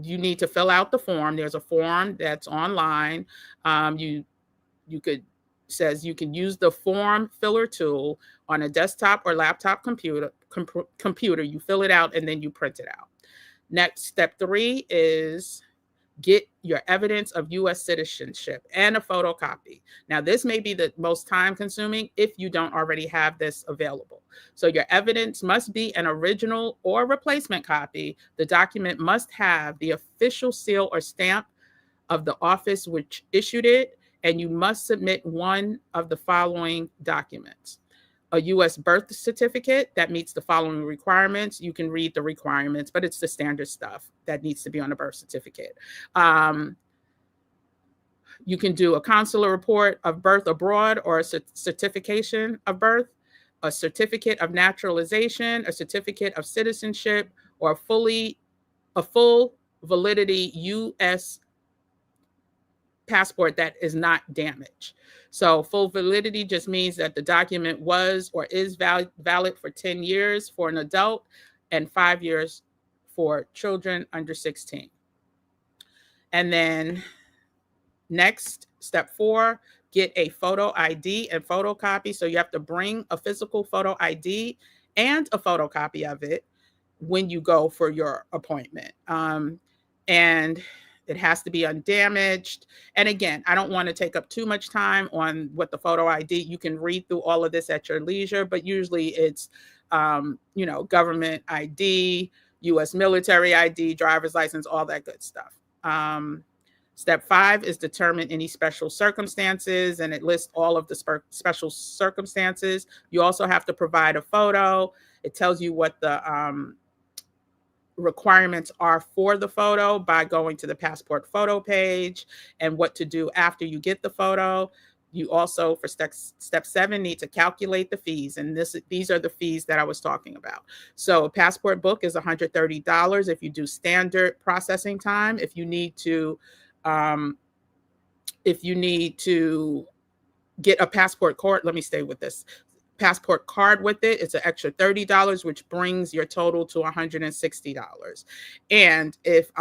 you need to fill out the form. There's a form that's online. Says you can use the form filler tool on a desktop or laptop computer. You fill it out and then you print it out. Next, step 3 is get your evidence of U.S. citizenship and a photocopy. Now, this may be the most time consuming if you don't already have this available. So your evidence must be an original or replacement copy. The document must have the official seal or stamp of the office which issued it, and you must submit one of the following documents. a U.S. birth certificate that meets the following requirements. You can read the requirements, but it's the standard stuff that needs to be on a birth certificate. You can do a consular report of birth abroad or a certification of birth, a certificate of naturalization, a certificate of citizenship, or a full validity U.S. passport that is not damaged. So full validity just means that the document was or is valid for 10 years for an adult and 5 years for children under 16. And then next, step 4, get a photo ID and photocopy. So you have to bring a physical photo ID and a photocopy of it when you go for your appointment. And it has to be undamaged. And again, I don't want to take up too much time on what the photo ID. You can read through all of this at your leisure, but usually it's, government ID, U.S. military ID, driver's license, all that good stuff. Step 5 is determine any special circumstances, and it lists all of the special circumstances. You also have to provide a photo. It tells you what the requirements are for the photo by going to the passport photo page and what to do after you get the photo. You also, for step 7, need to calculate the fees. And these are the fees that I was talking about. So a passport book is $130 if you do standard processing time. If you need to get a passport card, let me stay with this. Passport card with it, it's an extra $30, which brings your total to $160. And if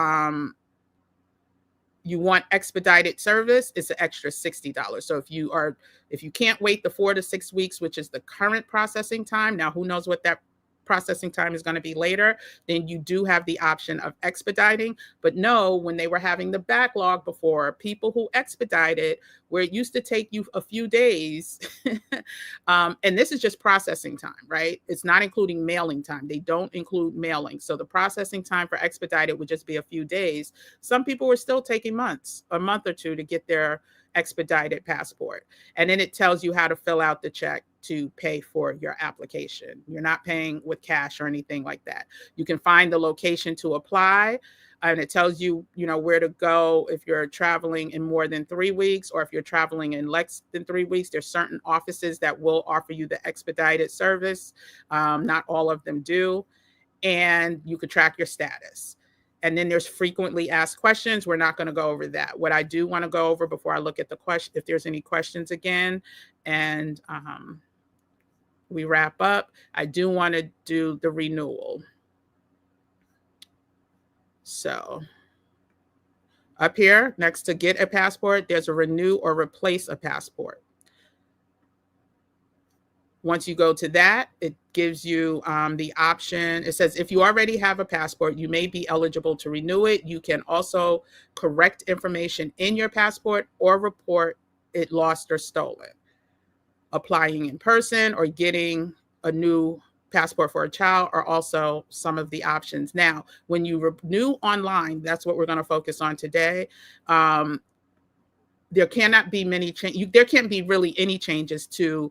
you want expedited service, it's an extra $60. So if you can't wait the 4 to 6 weeks, which is the current processing time, now who knows what that processing time is going to be later, then you do have the option of expediting. But no, when they were having the backlog before, people who expedited, where it used to take you a few days, and this is just processing time, right? It's not including mailing time. They don't include mailing. So the processing time for expedited would just be a few days. Some people were still taking months, a month or two to get their expedited passport. And then it tells you how to fill out the check to pay for your application. You're not paying with cash or anything like that. You can find the location to apply, and it tells you, where to go if you're traveling in more than 3 weeks, or if you're traveling in less than 3 weeks. There's certain offices that will offer you the expedited service. Not all of them do. And you could track your status. And then there's frequently asked questions. We're not going to go over that. What I do want to go over before I look at the question, if there's any questions again, and we wrap up, I do want to do the renewal. So up here, next to get a passport, there's a renew or replace a passport. Once you go to that, it gives you the option. It says, if you already have a passport, you may be eligible to renew it. You can also correct information in your passport or report it lost or stolen. Applying in person or getting a new passport for a child are also some of the options. Now, when you renew online, that's what we're going to focus on today. There cannot be many changes. There can't be really any changes to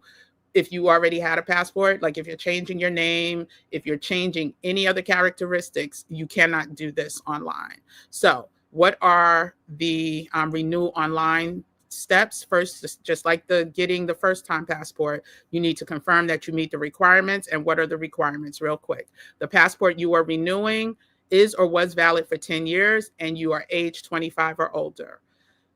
if you already had a passport. Like if you're changing your name, if you're changing any other characteristics, you cannot do this online. So what are the renew online steps? First, just like getting the first time passport, you need to confirm that you meet the requirements. And what are the requirements? Real quick. The passport you are renewing is or was valid for 10 years, and you are age 25 or older.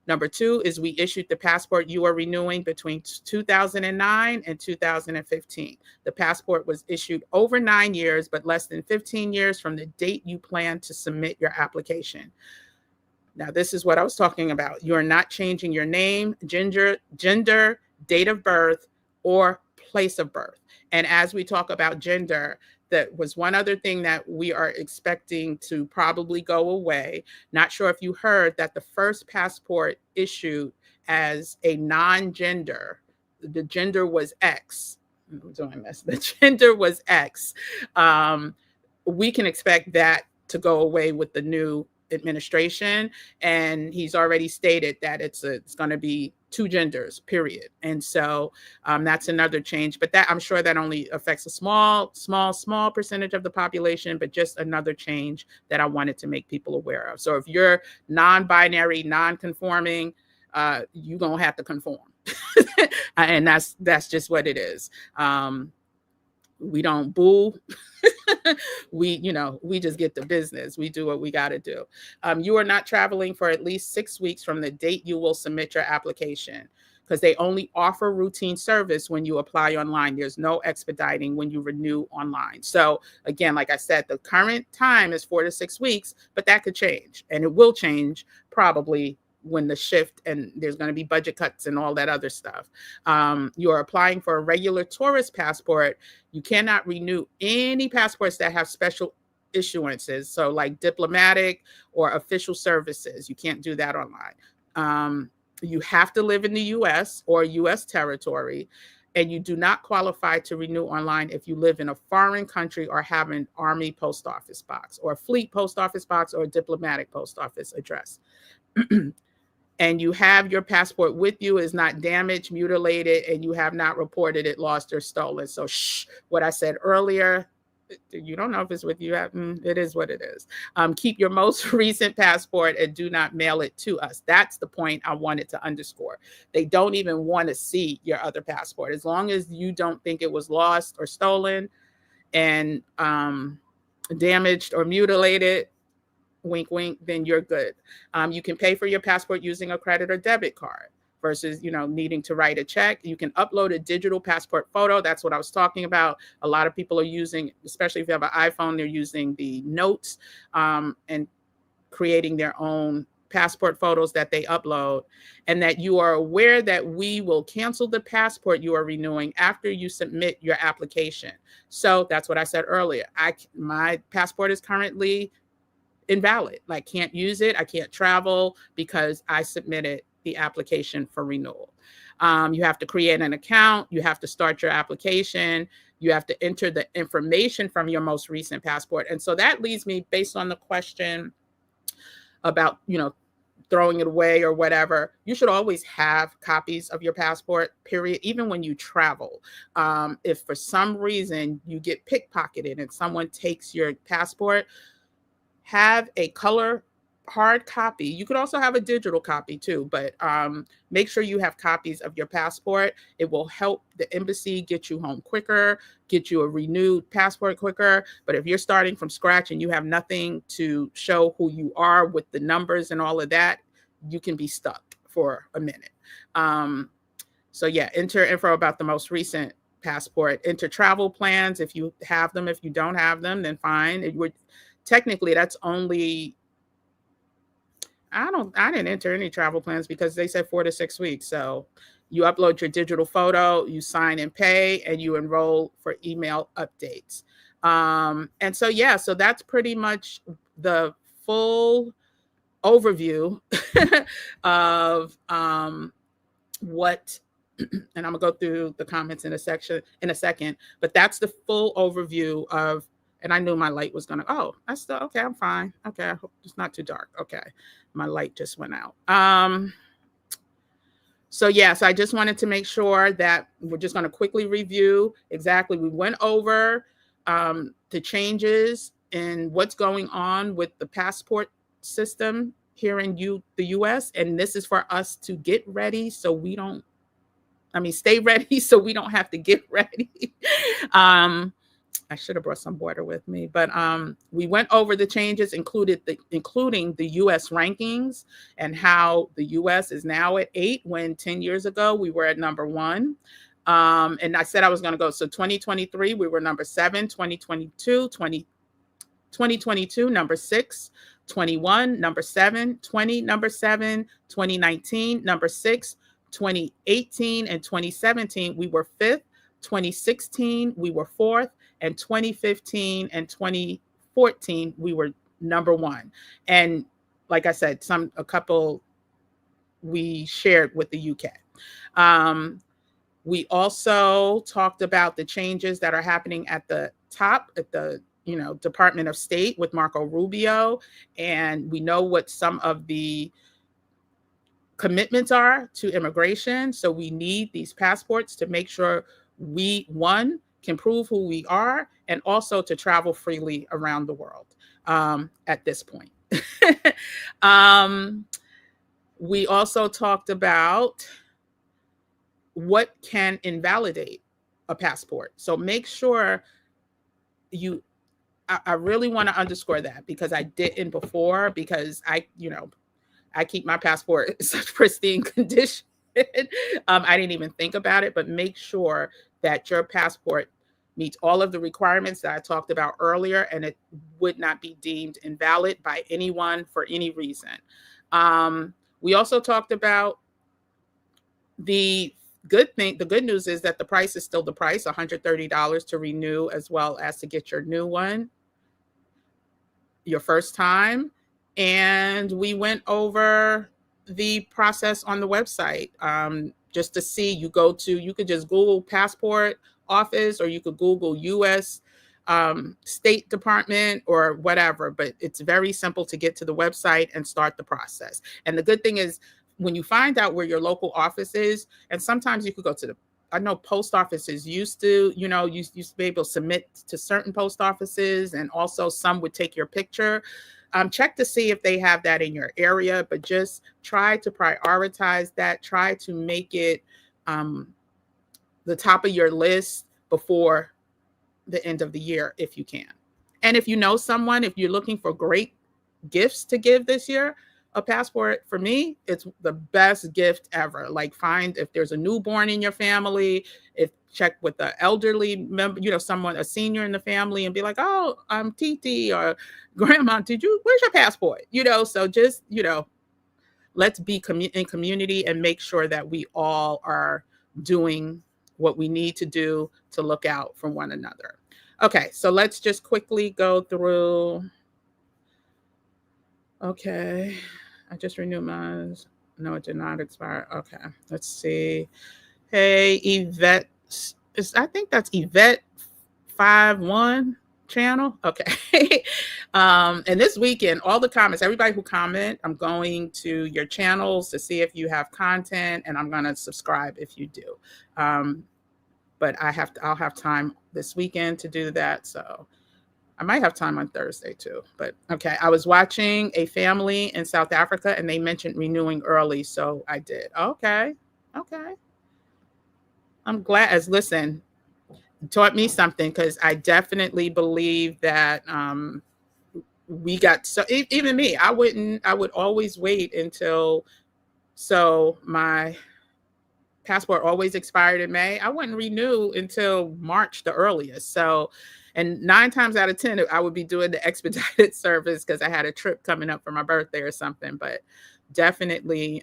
Number 2 is we issued the passport you are renewing between 2009 and 2015. The passport was issued over 9 years, but less than 15 years from the date you plan to submit your application. Now, this is what I was talking about. You are not changing your name, gender, date of birth, or place of birth. And as we talk about gender, that was one other thing that we are expecting to probably go away. Not sure if you heard that the first passport issued as a non-gender, the gender was X. I'm doing this. The gender was X. We can expect that to go away with the new administration, and he's already stated that it's going to be two genders, period. And so that's another change. But that, I'm sure that only affects a small percentage of the population, but just another change that I wanted to make people aware of. So if you're non-binary, non-conforming, you're going to have to conform. And that's just what it is. We don't boo. we just get the business. We do what we got to do. You are not traveling for at least 6 weeks from the date you will submit your application, because they only offer routine service when you apply online. There's no expediting when you renew online. So again, like I said, the current time is 4 to 6 weeks, but that could change, and it will change probably when the shift, and there's going to be budget cuts and all that other stuff. You're applying for a regular tourist passport. You cannot renew any passports that have special issuances. So like diplomatic or official services, you can't do that online. You have to live in the US or US territory, and you do not qualify to renew online if you live in a foreign country or have an Army post office box or a fleet post office box or a diplomatic post office address. And you have your passport with you, is not damaged, mutilated, and you have not reported it lost or stolen. So what I said earlier, you don't know if it's with you. It is what it is. Keep your most recent passport and do not mail it to us. That's the point I wanted to underscore. They don't even want to see your other passport. As long as you don't think it was lost or stolen and damaged or mutilated, wink, wink, then you're good. You can pay for your passport using a credit or debit card versus, needing to write a check. You can upload a digital passport photo. That's what I was talking about. A lot of people are using, especially if you have an iPhone, they're using the notes and creating their own passport photos that they upload, and that you are aware that we will cancel the passport you are renewing after you submit your application. So that's what I said earlier. My passport is currently invalid. Like, can't use it. I can't travel because I submitted the application for renewal. You have to create an account. You have to start your application. You have to enter the information from your most recent passport. And so that leads me, based on the question about, throwing it away or whatever, you should always have copies of your passport, period, even when you travel. If for some reason you get pickpocketed and someone takes your passport, have a color hard copy. You could also have a digital copy too, but make sure you have copies of your passport. It will help the embassy get you home quicker, get you a renewed passport quicker. But if you're starting from scratch and you have nothing to show who you are with the numbers and all of that, you can be stuck for a minute. So yeah, enter info about the most recent passport. Enter travel plans if you have them. If you don't have them, then fine. Technically, that's only, I didn't enter any travel plans because they said 4 to 6 weeks. So you upload your digital photo, you sign and pay, and you enroll for email updates. And so, yeah, so that's pretty much the full overview of what, and I'm gonna go through the comments in a second, but that's the full overview of. And I knew my light was gonna, that's still okay, I'm fine. Okay, I hope it's not too dark. Okay, my light just went out. So yes, I just wanted to make sure that we're just gonna quickly review exactly. We went over the changes and what's going on with the passport system here in the US. And this is for us to get ready so we don't, stay ready so we don't have to get ready. I should have brought some water with me, but we went over the changes, including the U.S. rankings and how the U.S. is now at 8 when 10 years ago we were at number 1. And I said I was going to go. So 2023, we were number 7, 2022, number 6, 21, number 7, 20, number 7, 2019, number 6, 2018 and 2017, we were 5th, 2016, we were 4th, and 2015 and 2014, we were number 1. And like I said, a couple we shared with the UK. We also talked about the changes that are happening at the top, at the Department of State with Marco Rubio. And we know what some of the commitments are to immigration. So we need these passports to make sure we, one, can prove who we are, and also to travel freely around the world at this point. We also talked about what can invalidate a passport. So make sure I really want to underscore that, because I didn't before, because I keep my passport in such pristine condition. I didn't even think about it, but make sure that your passport meets all of the requirements that I talked about earlier, and it would not be deemed invalid by anyone for any reason. We also talked about the good news is that the price is still the price, $130 to renew, as well as to get your new one your first time. And we went over the process on the website, just to see. You could just Google passport office, or you could Google US State Department or whatever, but it's very simple to get to the website and start the process. And the good thing is, when you find out where your local office is, and sometimes you could go to I know post offices used to, used to be able to submit to certain post offices, and also some would take your picture. Check to see if they have that in your area, but just try to prioritize that. Try to make it the top of your list before the end of the year if you can. And if you know someone, if you're looking for great gifts to give this year, a passport, for me, it's the best gift ever. Like, find if there's a newborn in your family, check with the elderly member, someone, a senior in the family, and be like, oh, I'm Titi or Grandma, where's your passport? So just, let's be in community and make sure that we all are doing what we need to do to look out for one another. Okay, so let's just quickly go through. Okay, I just renewed mine. No, it did not expire. Okay, let's see. Hey, Yvette. I think that's Yvette 51 channel. Okay. And this weekend, all the comments, everybody who comment, I'm going to your channels to see if you have content, and I'm going to subscribe if you do. But I'll have time this weekend to do that. So I might have time on Thursday too, but okay. I was watching a family in South Africa, and they mentioned renewing early, so I did. Okay. I'm glad. Listen, taught me something, because I definitely believe that we got, so even me, I would always wait until, so my passport always expired in May. I wouldn't renew until March, the earliest. So, and 9 times out of 10, I would be doing the expedited service because I had a trip coming up for my birthday or something. But definitely,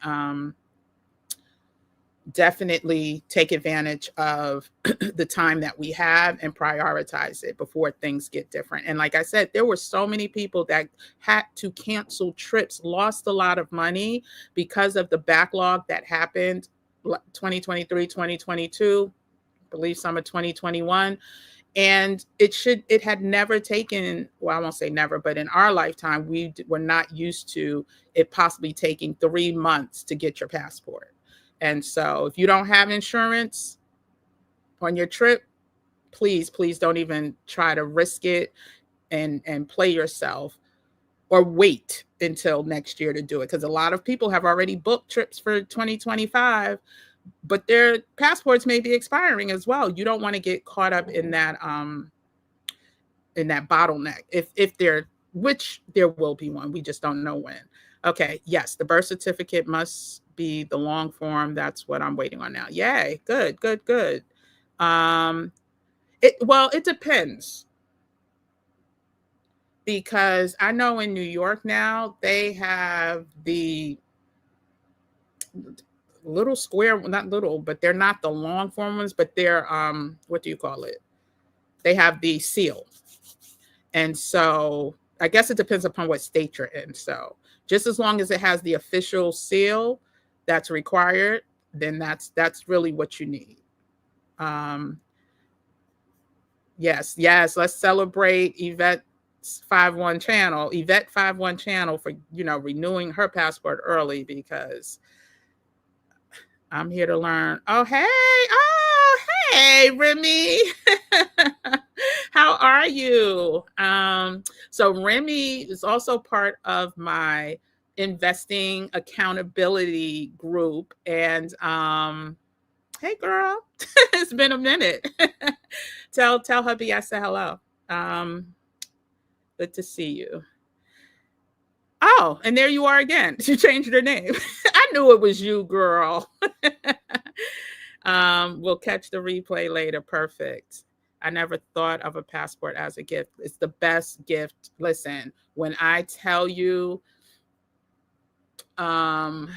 definitely take advantage of the time that we have and prioritize it before things get different. And like I said, there were so many people that had to cancel trips, lost a lot of money because of the backlog that happened 2023, 2022, I believe some of 2021. And it had never taken, well, I won't say never, but in our lifetime, we were not used to it possibly taking 3 months to get your passport. And so if you don't have insurance on your trip, please don't even try to risk it and play yourself, or wait until next year to do it. Because a lot of people have already booked trips for 2025, but their passports may be expiring as well. You don't want to get caught up in that bottleneck. Which there will be one. We just don't know when. Okay, yes, the birth certificate must be the long form. That's what I'm waiting on now. Yay, good. It depends, because I know in New York now they have the little square, not little, but they're not the long form ones, but they're what do you call it? They have the seal. And so I guess it depends upon what state you're in. So just as long as it has the official seal that's required, then that's really what you need. Yes, let's celebrate Yvette 51 channel for renewing her passport early, because I'm here to learn. Hey, Remy. How are you? So Remy is also part of my investing accountability group. And hey, girl, it's been a minute. Tell hubby I said hello. Um, Good to see you. Oh, and there you are again. She changed her name. I knew it was you, girl. We'll catch the replay later. Perfect. I never thought of a passport as a gift. It's the best gift. Listen, when I tell you, um,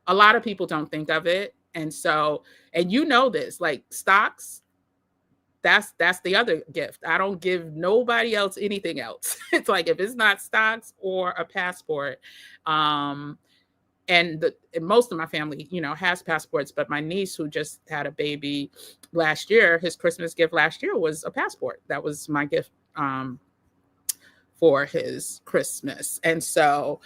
a lot of people don't think of it. And so, and you know this, like stocks, that's the other gift. I don't give nobody else anything else. It's like if it's not stocks or a passport, um, and most of my family, has passports, but my niece who just had a baby last year, his Christmas gift last year was a passport. That was my gift for his Christmas. And so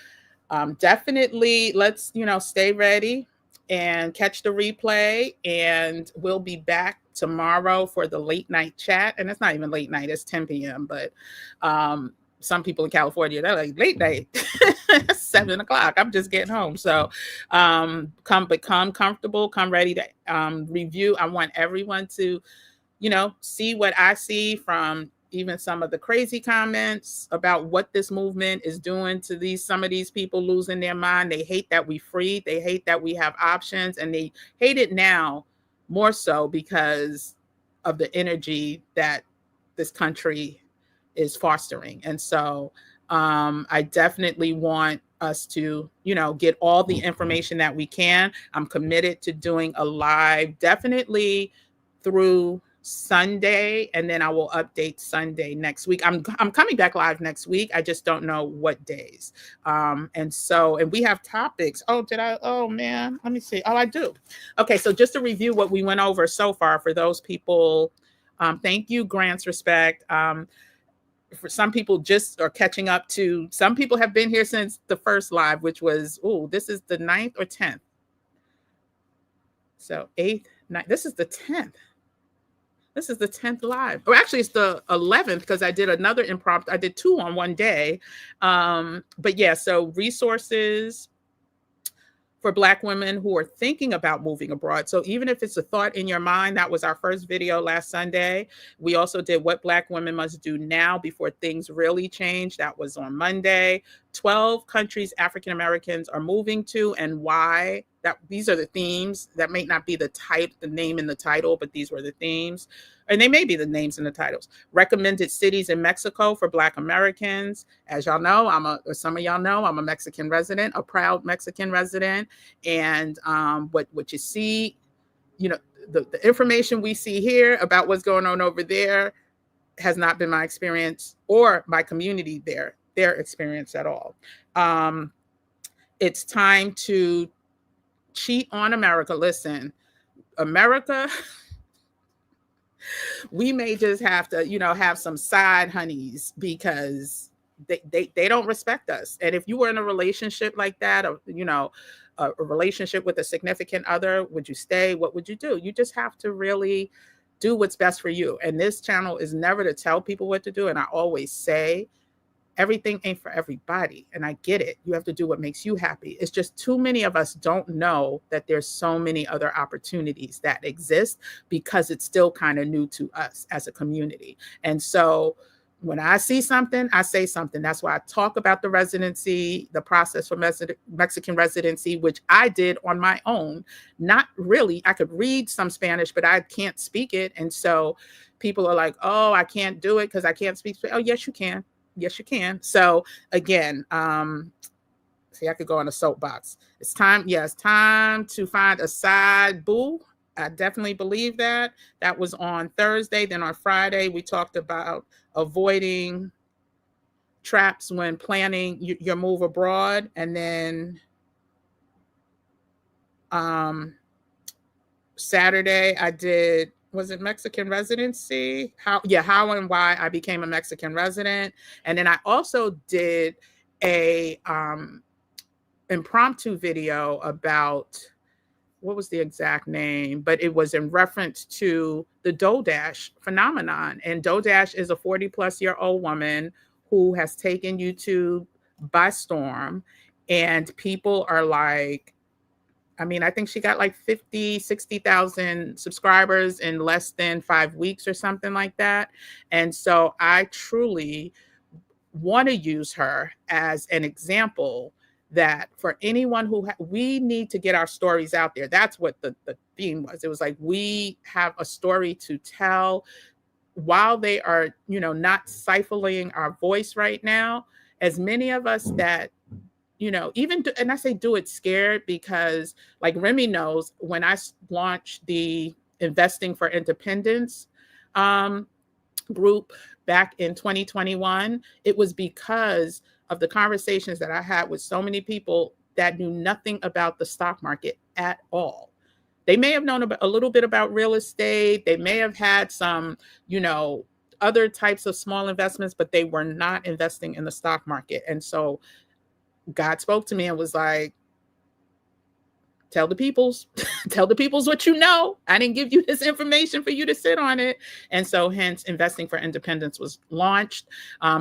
definitely let's, stay ready and catch the replay. And we'll be back tomorrow for the late night chat. And it's not even late night, it's 10 p.m. But some people in California, they're like late night, 7 o'clock. I'm just getting home. So become comfortable, come ready to review. I want everyone to, see what I see from even some of the crazy comments about what this movement is doing to some of these people losing their mind. They hate that we free. They hate that we have options, and they hate it now more so because of the energy that this country is fostering. And so I definitely want us to, get all the information that we can. I'm committed to doing a live, definitely through Sunday, and then I will update Sunday next week. I'm coming back live next week. I just don't know what days. And we have topics. Oh man, let me see. Oh, I do. Okay, so just to review what we went over so far for those people, thank you, Grants Respect. For some people just are catching up to, some people have been here since the first live, which was, this is the 9th or 10th. So 8th, 9th, this is the 10th. This is the 10th live. Or actually, it's the 11th because I did another impromptu. I did 2 on one day. But yeah, so resources for Black women who are thinking about moving abroad. So even if it's a thought in your mind, that was our first video last Sunday. We also did what Black women must do now before things really change. That was on Monday. 12 countries African Americans are moving to and why. These are the themes. That may not be the name in the title, but these were the themes. And they may be the names in the titles. Recommended cities in Mexico for Black Americans. As y'all know, some of y'all know, I'm a Mexican resident, a proud Mexican resident. And what you see, the information we see here about what's going on over there has not been my experience or my community their experience at all. It's time to cheat on America. Listen, America, we may just have to, have some side honeys because they don't respect us. And if you were in a relationship like that, or, a relationship with a significant other, would you stay? What would you do? You just have to really do what's best for you. And this channel is never to tell people what to do. And I always say, everything ain't for everybody. And I get it. You have to do what makes you happy. It's just too many of us don't know that there's so many other opportunities that exist because it's still kind of new to us as a community. And so when I see something, I say something. That's why I talk about the residency, the process for Mexican residency, which I did on my own. Not really. I could read some Spanish, but I can't speak it. And so people are like, oh, I can't do it because I can't speak Spanish. Oh, yes, you can. Yes, you can. So again, see, I could go on a soapbox. It's time to find a side boo. I definitely believe that. That was on Thursday. Then on Friday, we talked about avoiding traps when planning your move abroad. And then Saturday, I did, was it Mexican residency? How and why I became a Mexican resident. And then I also did a impromptu video about what was the exact name, but it was in reference to the DoorDash phenomenon. And DoorDash is a 40-plus-year-old woman who has taken YouTube by storm. And people are like, I mean, I think she got like 50, 60,000 subscribers in less than 5 weeks or something like that. And so I truly want to use her as an example that for anyone who we need to get our stories out there. That's what the theme was. It was like, we have a story to tell while they are, not stifling our voice right now. As many of us that, even and I say do it scared, because like Remy knows, when I launched the Investing for Independence group back in 2021, it was because of the conversations that I had with so many people that knew nothing about the stock market at all. They may have known a little bit about real estate. They may have had some, other types of small investments, but they were not investing in the stock market. And so God spoke to me and was like, tell the peoples, tell the peoples what you know. I didn't give you this information for you to sit on it. And so hence Investing for Independence was launched.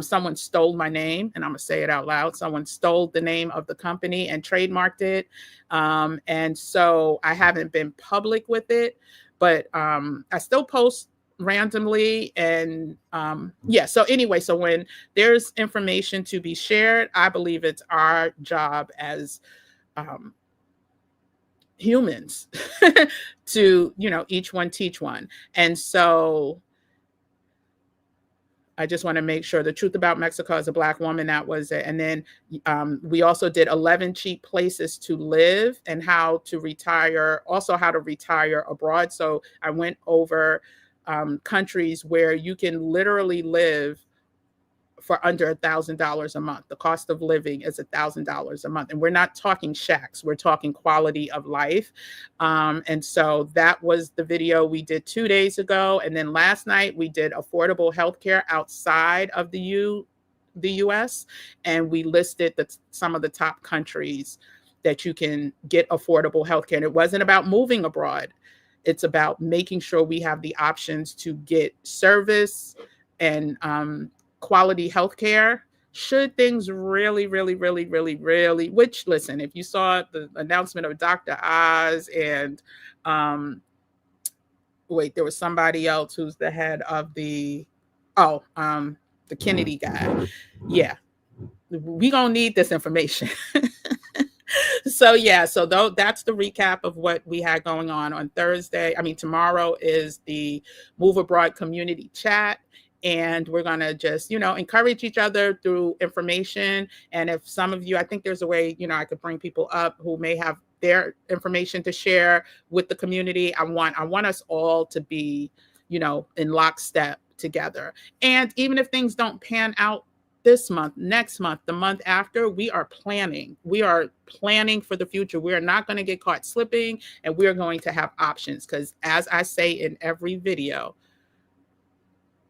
Someone stole my name, and I'm going to say it out loud. Someone stole the name of the company and trademarked it. And so I haven't been public with it, but I still post randomly. And so anyway, so when there's information to be shared, I believe it's our job as humans to, each one teach one. And so I just want to make sure the truth about Mexico as a Black woman, that was it. And then we also did 11 cheap places to live and how to retire abroad. So I went over countries where you can literally live for under $1,000 a month. The cost of living is $1,000 a month. And we're not talking shacks, we're talking quality of life. And so that was the video we did 2 days ago. And then last night we did affordable healthcare outside of the US. And we listed some of the top countries that you can get affordable healthcare. And it wasn't about moving abroad. It's about making sure we have the options to get service and quality healthcare should things really, really, really, really, really, which, listen, if you saw the announcement of Dr. Oz and there was somebody else who's the head of the Kennedy guy. Yeah, we gonna need this information. So that's the recap of what we had going on Thursday. Tomorrow is the Move Abroad community chat. And we're going to just, encourage each other through information. And if some of you, I think there's a way, I could bring people up who may have their information to share with the community. I want us all to be, in lockstep together. And even if things don't pan out this month, next month, the month after, we are planning. We are planning for the future. We are not going to get caught slipping, and we are going to have options. Because as I say in every video,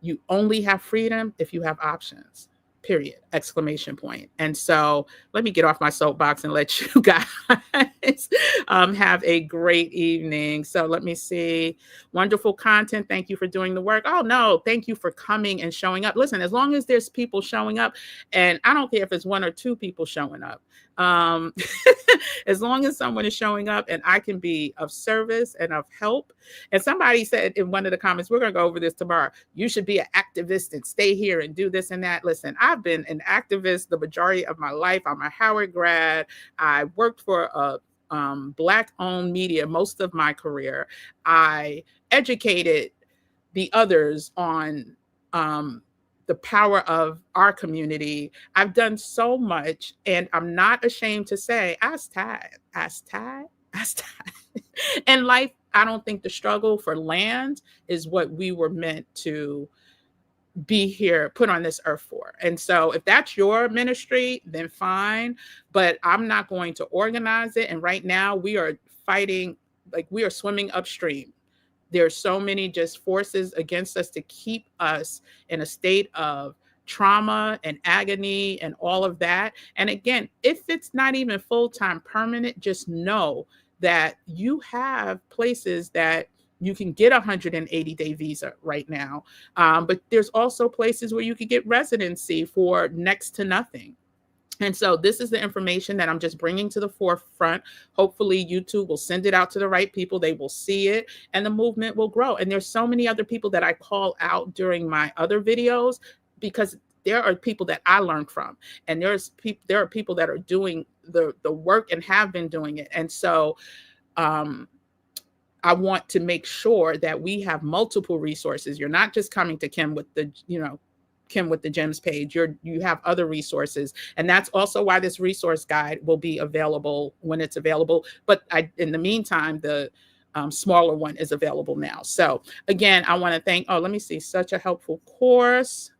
you only have freedom if you have options, period, exclamation point. And so let me get off my soapbox and let you guys have a great evening. So let me see. Wonderful content. Thank you for doing the work. Oh, no, thank you for coming and showing up. Listen, as long as there's people showing up, and I don't care if it's one or two people showing up, as long as someone is showing up and I can be of service and of help. And somebody said in one of the comments, we're going to go over this tomorrow, you should be an activist and stay here and do this and that. Listen, I've been an activist the majority of my life. I'm a Howard grad. I worked for a Black-owned media most of my career. I educated the others on the power of our community. I've done so much, and I'm not ashamed to say, I was tired. And life, I don't think the struggle for land is what we were meant to be here, put on this earth for. And so if that's your ministry, then fine, but I'm not going to organize it. And right now we are fighting, like we are swimming upstream. There's so many just forces against us to keep us in a state of trauma and agony and all of that. And again, if it's not even full-time permanent, just know that you have places that you can get a 180-day visa right now. But there's also places where you could get residency for next to nothing. And so this is the information that I'm just bringing to the forefront. Hopefully YouTube will send it out to the right people. They will see it and the movement will grow. And there's so many other people that I call out during my other videos, because there are people that I learned from, and there are people that are doing the work and have been doing it. And so I want to make sure that we have multiple resources. You're not just coming to Kim with the, Kim with the Gems page. You have other resources. And that's also why this resource guide will be available when it's available. But in the meantime, the smaller one is available now. So again, I want to thank, let me see, such a helpful course.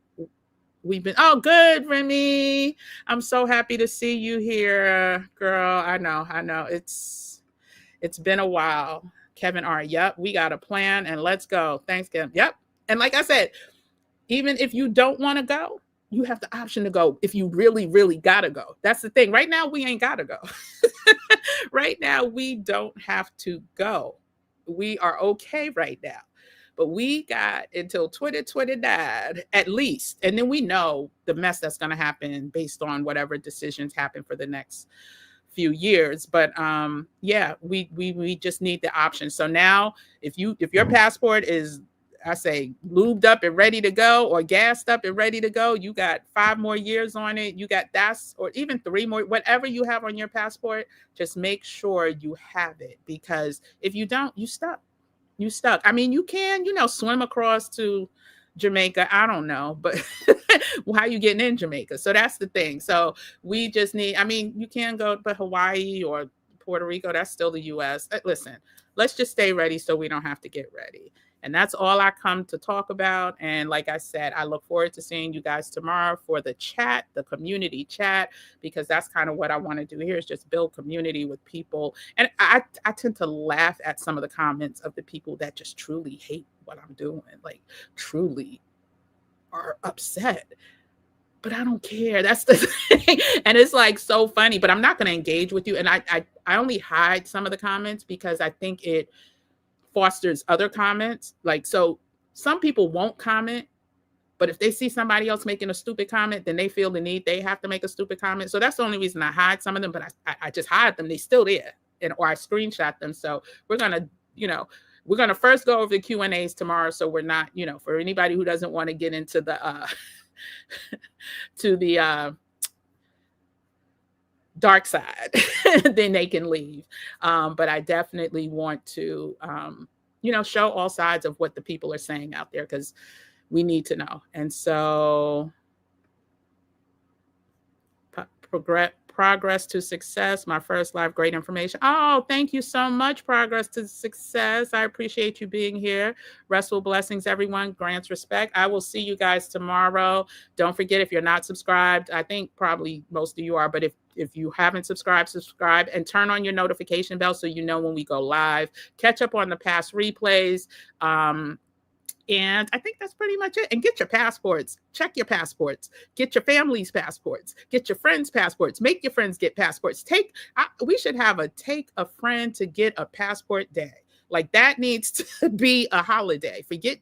We've been, good, Remy. I'm so happy to see you here, girl. I know. It's been a while. Kevin R. Yep, we got a plan and let's go. Thanks, Kevin. Yep. And like I said, even if you don't want to go, you have the option to go if you really, really got to go. That's the thing. Right now, we ain't got to go. Right now, we don't have to go. We are okay right now. But we got until 2029 at least. And then we know the mess that's going to happen based on whatever decisions happen for the next few years. But we just need the option. So now if your passport is, I say, lubed up and ready to go, or gassed up and ready to go, you got 5 more years on it, you got or even 3 more, whatever you have on your passport, just make sure you have it, because if you don't, you stuck. I mean, you can, swim across to Jamaica. I don't know, but how are you getting in Jamaica? So that's the thing. So we just need, you can go to Hawaii or Puerto Rico. That's still the US. Listen, let's just stay ready so we don't have to get ready. And that's all I come to talk about. And like I said, I look forward to seeing you guys tomorrow for the chat, the community chat, because that's kind of what I want to do here, is just build community with people. And I tend to laugh at some of the comments of the people that just truly hate what I'm doing, like truly are upset. But I don't care. That's the thing. And it's like so funny, but I'm not going to engage with you. And I only hide some of the comments because I think it fosters other comments. Like, so some people won't comment, but if they see somebody else making a stupid comment, then they feel the need, they have to make a stupid comment. So that's the only reason I hide some of them, but I just hide them. They still there, or I screenshot them. So we're going to first go over the Q&As tomorrow. So we're not, for anybody who doesn't want to get into the, to the, dark side, then they can leave. But I definitely want to, show all sides of what the people are saying out there, because we need to know. And so progress to success, my first live, great information. Oh, thank you so much, progress to success. I appreciate you being here. Restful blessings, everyone. Grants respect. I will see you guys tomorrow. Don't forget, if you're not subscribed, I think probably most of you are, but if you haven't subscribed, subscribe and turn on your notification bell so you know when we go live. Catch up on the past replays. And I think that's pretty much it. And get your passports. Check your passports. Get your family's passports. Get your friends' passports. Make your friends get passports. We should have take a friend to get a passport day. Like, that needs to be a holiday. Forget,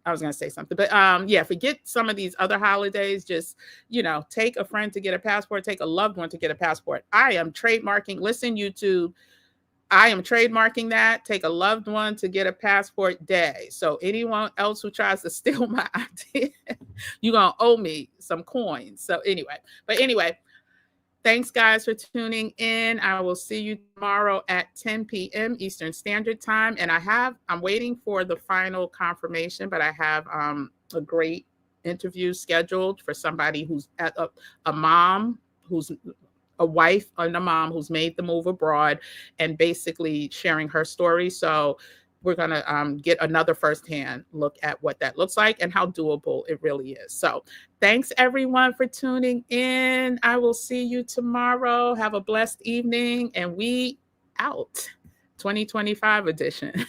I was going to say something, but forget some of these other holidays. Just, take a friend to get a passport. Take a loved one to get a passport. I am trademarking. Listen, YouTube. I am trademarking that. Take a loved one to get a passport day. So anyone else who tries to steal my idea, you're going to owe me some coins. So anyway, thanks guys for tuning in. I will see you tomorrow at 10 p.m. Eastern Standard Time. And I'm waiting for the final confirmation, but I have a great interview scheduled for somebody who's a mom, who's a wife and a mom who's made the move abroad, and basically sharing her story. So we're going to get another firsthand look at what that looks like and how doable it really is. So thanks everyone for tuning in. I will see you tomorrow. Have a blessed evening, and we out. 2025 edition.